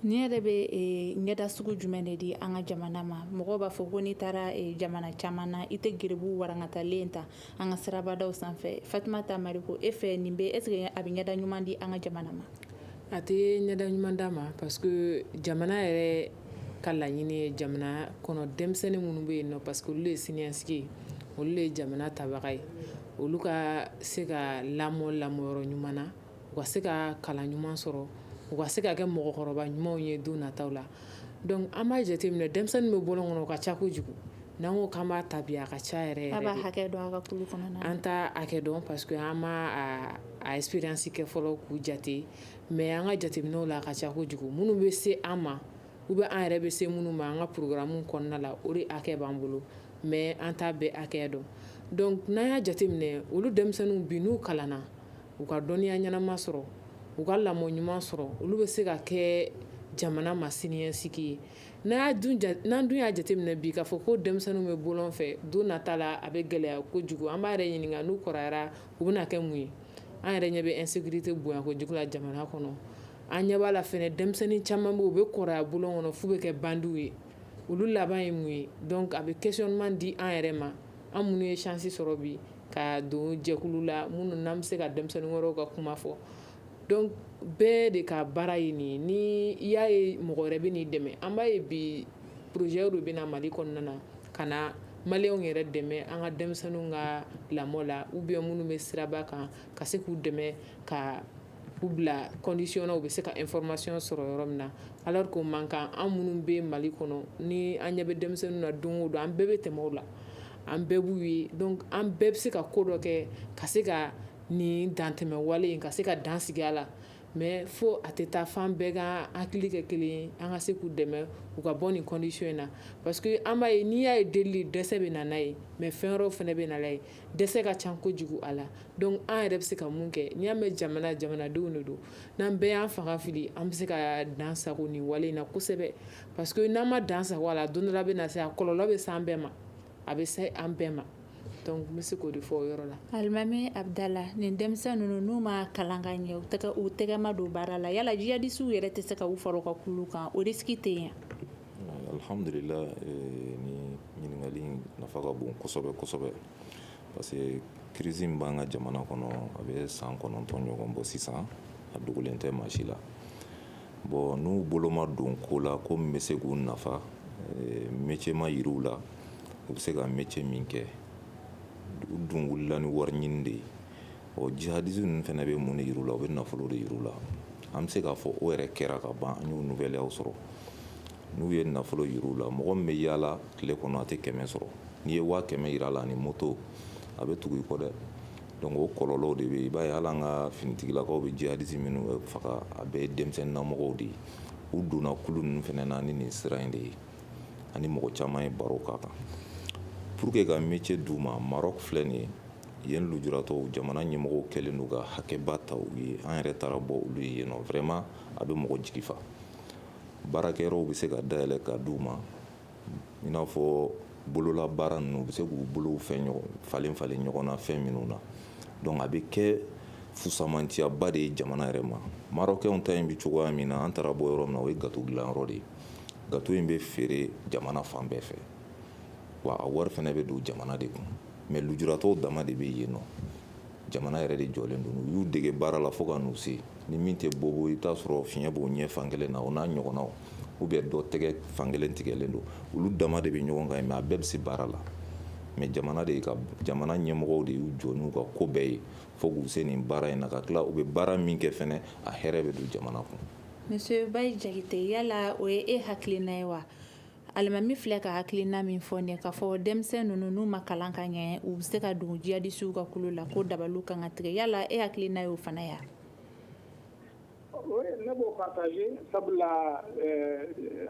ni yɛrɛ bɛ ɲɛda sugu jumɛn de di an ka jamana ma mɔgɔw b'a fɔ ko n'i taara jamana caman na i tɛ gerebu warankatalen ta an ka sirabadaw sanfɛ Fatumata Mariko e fɛ nin bɛ est ce que a bɛ ɲɛda ɲuman di an ka jamana ma a tɛ ɲɛda ɲuman d'a ma parce que jamana yɛrɛ ka laɲini ye jamana kɔnɔ denmisɛnnin minnu bɛ yen nɔ parce que olu ye siniɲɛsigi ye olu ye jamana tabaga ye olu ka se ka lamɔ yɔrɔ ɲuman na u ka se ka kalan ɲuman sɔrɔ u ka se ka kɛ mɔgɔkɔrɔba ɲumanw ye don nataw la donc an b'a jateminɛ denmisɛnnin bɛ bɔlɔn kɔnɔ o ka ca kojugu n'an ko k'an b'a tabi a ka ca yɛrɛ a b'a hakɛ dɔn a ka kulu kɔnɔna na an t'a hakɛ dɔn parce que an ma a expérience kɛ fɔlɔ k'u jate mais an ka jateminɛw la a ka ca kojugu minnu bɛ se an ma ou bien an yɛrɛ bɛ se minnu ma an ka programme kɔnɔna la o de hakɛ b'an bolo mais an t'a bɛɛ hakɛ dɔn donc n'an y'a jateminɛ olu denmisɛnninw bi n'u kalanna u ka dɔnniya ɲɛnama sɔrɔ u ka lamɔ ɲuman sɔrɔ olu bɛ se ka kɛ jamana ma siniɲɛsigi ye n'an dun y'a jateminɛ bi k'a fɔ ko denmisɛnninw bɛ bɔlɔn fɛ don nata la a bɛ gɛlɛya kojugu an b'a yɛrɛ ɲininka n'u kɔrɔyara u bɛna kɛ mun ye an yɛrɛ ɲɛ bɛ insécurité bonya kojugu la jamana kɔnɔ an ɲɛ b'a la fɛnɛ denmisɛnnin caman bɛ yen u bɛ kɔrɔya bɔlɔn kɔnɔ f'u bɛ kɛ bandiw ye olu laban ye mun ye donc a bɛ questionnement di an yɛrɛ ma an minnu ye chance sɔrɔ bi ka don jɛkulu la minnu n'an bɛ se ka denmisɛnnin wɛrɛw ka kuma fɔ donc bɛɛ de ka baara ye nin ye ni i y'a ye mɔgɔ wɛrɛ bɛ n'i dɛmɛ an b'a ye bi projet dɔ bɛ na Mali kɔnɔna na ka na maliyɛnw yɛrɛ dɛmɛ an ka denmisɛnninw ka lamɔ la ou bien minnu bɛ siraba kan ka se k'u dɛmɛ ka k'u bila condition na u bɛ se ka information sɔrɔ yɔrɔ min na alors que o man kan an minnu bɛ Mali kɔnɔ ni an ɲɛ bɛ denmisɛnninw na don o don an bɛɛ bɛ tɛmɛ o la an bɛɛ b'u ye donc an bɛɛ bɛ se ka ko dɔ kɛ ka se ka nin dantɛmɛ wale in ka se ka dan sigi a la mais fo a tɛ taa fan bɛɛ ka hakili kɛ kelen ye an ka se k'u dɛmɛ u ka bɔ nin condition in na parce que an b'a ye n'i y'a ye delili dɛsɛ bɛ na n'a ye mais fɛn wɛrɛw fana bɛ na n'a ye dɛsɛ ka ca kojugu a la donc an yɛrɛ bɛ se ka mun kɛ n'i y'a mɛn jamanadenw de don n'an bɛɛ y'an fanga fili an bɛ se ka dan sago nin wale in na kosɛbɛ parce que n'an ma dan sago a la don dɔ la bɛ na se a kɔlɔlɔ bɛ se an bɛɛ ma a bɛ se an bɛɛ ma donc n bɛ se k'o de fɔ o yɔrɔ la. Alimami Abdala nin denmisɛn ninnu n'u ma kalan ka ɲɛ u tɛgɛ ma don baara la yala jihadisiw yɛrɛ tɛ se ka u fara u ka kulu kan o risque tɛ yen. Alhamdulillah ni ɲininkali in nafa ka bon kosɛbɛ kosɛbɛ parce que crise in b'an ka jamana kɔnɔ a bɛ san 9 ɲɔgɔn bɔ sisan a dogolen tɛ maa si la bon n'u bolo ma don ko la ko min bɛ se k'u nafa métier ma yir'u la u bɛ se ka métier min kɛ u dun wulila ni wari ɲini de ye jihadistes ninnu fana bɛ mun de yir'u la u bɛ nafolo de yir'u la an bɛ se k'a fɔ o yɛrɛ kɛra ka ban an y'o nouvelle y'aw sɔrɔ n'u ye nafolo yir'u la mɔgɔ min bɛ yaala tile kɔnɔ a tɛ 100 sɔrɔ n'i ye 500 yir'a la ani moto a bɛ tugu i kɔ dɛ donc o kɔlɔlɔw de bɛ yen i b'a ye hali an ka finitigilakaw bɛ jihadiste minnu faga a bɛɛ ye denmisɛnninnamɔgɔw de ye u donna kulu ninnu fana na ni nin sira in de ye ani mɔgɔ caman ye baro k'a kan pour que ka métier d'u ma Maroc filɛ nin ye yen lujuratɔw jamana ɲɛmɔgɔw kɛlen don ka hakɛba ta u ye an yɛrɛ taara bɔ olu ye yen nɔ vraiment a bɛ mɔgɔ jigi fa baarakɛyɔrɔw bɛ se ka dayɛlɛ ka d'u ma i n'a fɔ bolola baara ninnu u bɛ se k'u bolow fɛn falen ɲɔgɔn na fɛn minnu na donc a bɛ kɛ fusamantiyaba de ye jamana yɛrɛ ma Marokɛnw ta in bɛ cogoya min na an taara bɔ yɔrɔ min na o ye gâteau dilanyɔrɔ de ye gâteau in bɛ feere jamana fan bɛɛ fɛ wa a wari fana bɛ don jamana de kun mais lujuratɔw dama de bɛ yen nɔ jamana yɛrɛ de jɔlen don u y'u dege baara la fo ka n'u se ni min tɛ bobo i bɛ taa sɔrɔ fiɲɛ b'o ɲɛ fan kelen na o n'a ɲɔgɔnnaw ou bien dɔ tɛgɛ fan kelen tigɛlen don olu dama de bɛ ɲɔgɔn kan mais a bɛɛ bɛ se baara la mais jamana ɲɛmɔgɔw de y'u jɔ n'u ka ko bɛɛ ye fo k'u se nin baara in na ka tila u bɛ baara min kɛ fɛnɛ a hɛrɛ bɛ don jamana kun. Monsieur Bayi Jakite yala o ye e hakilina ye wa alimami filɛ ka hakilina min fɔ ne k'a fɔ denmisɛn ninnu n'u ma kalan ka ɲɛ u bɛ se ka don jihadisiw ka kulu la ko dabaliw kan ka tigɛ yala e hakilina ye o fana ya. Ne b'o partager sabula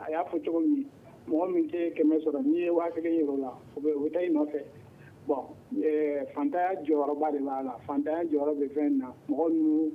a y'a fɔ cogo min mɔgɔ min tɛ 100 sɔrɔ n'i ye 1000 yir'o la o bɛ taa i nɔfɛ bon fantanya jɔyɔrɔba de b'a la fantanya jɔyɔrɔ bɛ fɛn na mɔgɔ ninnu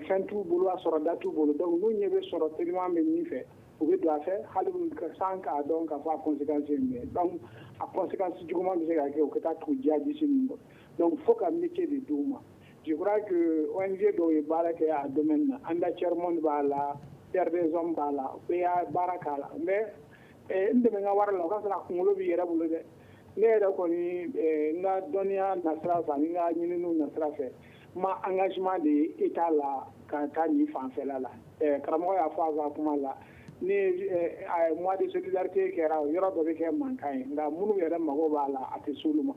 fɛn t'u bolo a sɔrɔ da t'u bolo donc n'u ɲɛ bɛ sɔrɔ teliman bɛ min fɛ u bɛ don a fɛ hali sans k'a dɔn k'a fɔ a conséquence ye min ye donc a conséquence juguman bɛ se ka kɛ o ka taa tugu jihadiste ninnu kɔ donc fo ka métier de d'u ma je crois que ONG dɔw ye baara kɛ a domaine na Anda Monde b'a la Terre des Hommes b'a la u y'a baara k'a la mais n dɛmɛ n ka wari la o ka sɔrɔ a kunkolo b'i yɛrɛ bolo dɛ ne yɛrɛ kɔni n ka dɔnniya nasira fɛ ani n ka ɲininiw nasira fɛ n ma engagement de ye État la ka taa nin fanfɛla la karamɔgɔ y'a fɔ a ka kuma la ni mois de solidarité kɛra yɔrɔ dɔ bɛ kɛ mankan ye nka minnu yɛrɛ mago b'a la a tɛ s'olu ma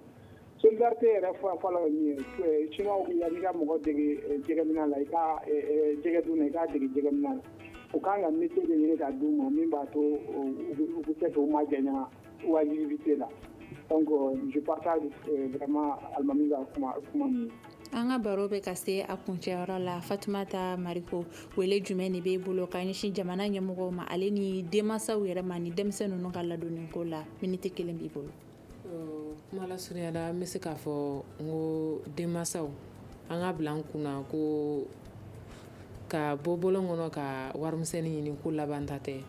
solidarité yɛrɛ fɔlɔ ye min ye chinois ko yanni i ka mɔgɔ dege jɛgɛminɛ la i ka jɛgɛ dun na i k'a dege jɛgɛminɛ la u kan ka métier de ɲini ka d'u ma min b'a to u bɛ se k'u majanya wajibité la donc je partage vraiment alimami ka kuma min. An ka baro bɛ ka se a kuncɛyɔrɔ la Fatumata Mariko wele jumɛn de b'e bolo ka ɲɛsin jamana ɲɛmɔgɔw ma ale ni denmansaw yɛrɛ ma ni denmisɛn ninnu ka ladonni ko la minute 1 b'i bolo. Kuma lasurunya la n bɛ se k'a fɔ n ko denmansaw an ka bila an kunna ko ka bɔ bɔlɔn kɔnɔ ka warimisɛnnin ɲini ko laban ta tɛ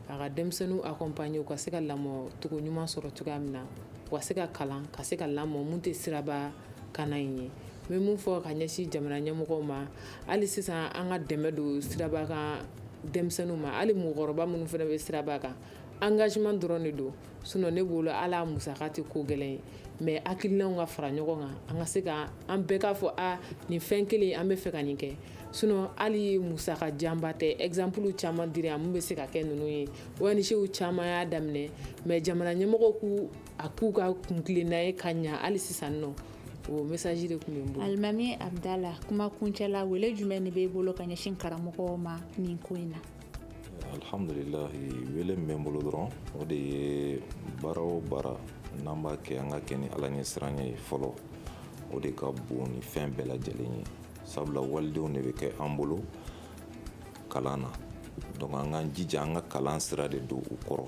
a ka denmisɛnninw accompagner u ka se ka lamɔ cogo ɲuman sɔrɔ cogoya min na u ka se ka kalan ka se ka lamɔ mun tɛ siraba kana in ye. N bɛ mun fɔ ka ɲɛsin jamana ɲɛmɔgɔw ma hali sisan an ka dɛmɛ don siraba kan denmisɛnninw ma hali mɔgɔkɔrɔba minnu fana bɛ siraba kan engagement dɔrɔn de don sinon ne bolo ala musaka tɛ ko gɛlɛn ye mais hakilinaw ka fara ɲɔgɔn kan an ka se ka an bɛɛ k'a fɔ nin fɛn kelen an bɛ fɛ ka nin kɛ sinon hali musaka janba tɛ exemple caman dira yan mun bɛ se ka kɛ ninnu ye ONG caman y'a daminɛ mais jamana ɲɛmɔgɔw k'u ka kuntilenna ye ka ɲa hali sisan nɔ o message de tun bɛ n bolo. Alimami Abdala, kuma kuncɛla wele jumɛn de b'e bolo ka ɲɛsin karamɔgɔw ma nin ko in na? Alhamdulillah, wele min bɛ n bolo dɔrɔn o de ye baara o baara n'an b'a kɛ an ka kɛ ni ala ɲɛ siran ye fɔlɔ o de ka bon ni fɛn bɛɛ lajɛlen ye sabula walidenw de bɛ kɛ an bolo kalan na donc an k'an jija an ka kalan sira de don u kɔrɔ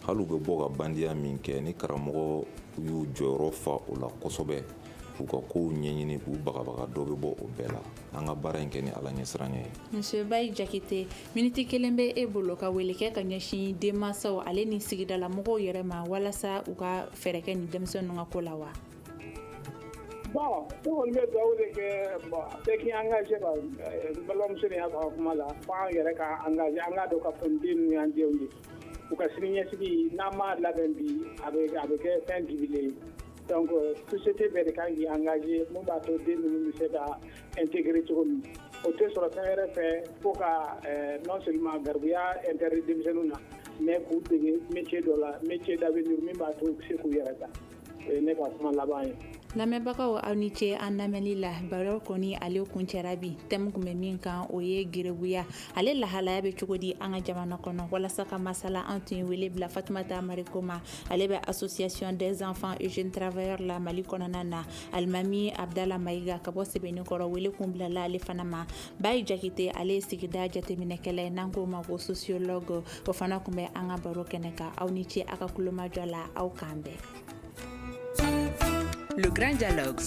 hali u bɛ bɔ ka bandiya min kɛ ni karamɔgɔ y'u jɔyɔrɔ fa o la kosɛbɛ k'u ka kow ɲɛɲini k'u bagabaga dɔ bɛ bɔ o bɛɛ la an ka baara in kɛ ni ala ɲɛ siran ye. Monsieur Bayi Jakite, miniti kelen bɛ e bolo ka wele kɛ ka ɲɛsin denmansaw ale ni sigidala mɔgɔw yɛrɛ ma walasa u ka fɛɛrɛ kɛ ni denmisɛnninw ka ko la wa? Bon, ne kɔni bɛ dugawu de kɛ bɛɛ k'i engagé ka n balimamuso de y'a fɔ a kuma la fo an yɛrɛ ka engagé an k'a dɔn k'a fɔ den ninnu y'an denw ye u ka sini ɲɛsigi n'an m'a labɛn bi a bɛ kɛ fɛn dibilen ye donc société bɛɛ de kan k'i engagé mun b'a to den ninnu bɛ se ka intégrer cogo min o tɛ sɔrɔ fɛn wɛrɛ fɛ fo ka non seulement garibuya interdit denmisɛnninw na mais k'u dege métier dɔ la métier d'avenir min b'a to u bɛ se k'u yɛrɛ ta o ye ne ka kuma laban ye. Lamɛnbagaw aw ni ce an lamɛnli la baro kɔni ale kuncɛra bi thème kun bɛ min kan o ye gerebuya ale lahalaya bɛ cogo di an ka jamana kɔnɔ walasa ka masala an tun ye wele bila Fatumata Mariko ma ale bɛ association des enfants et jeunes travailleurs la Mali kɔnɔna na Alimami Abdala Mayiga ka bɔ Sɛbɛnnikɔrɔ wele kun bilala ale fana ma Bayi Jakite ale ye sigida jateminɛkɛla ye n'an k'o ma ko sociologue o fana kun bɛ an ka baro kɛnɛ kan aw ni ce aw ka kulomajɔ la aw k'an bɛn. Le Grand Dialogue.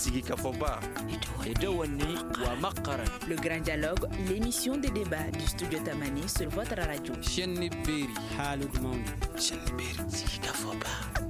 Le Grand Dialogue, l'émission de débat du studio Tamani sur votre radio. Chaîne Berry, Halud Maundi. Chaîne Berry, Ziggy Kafoba.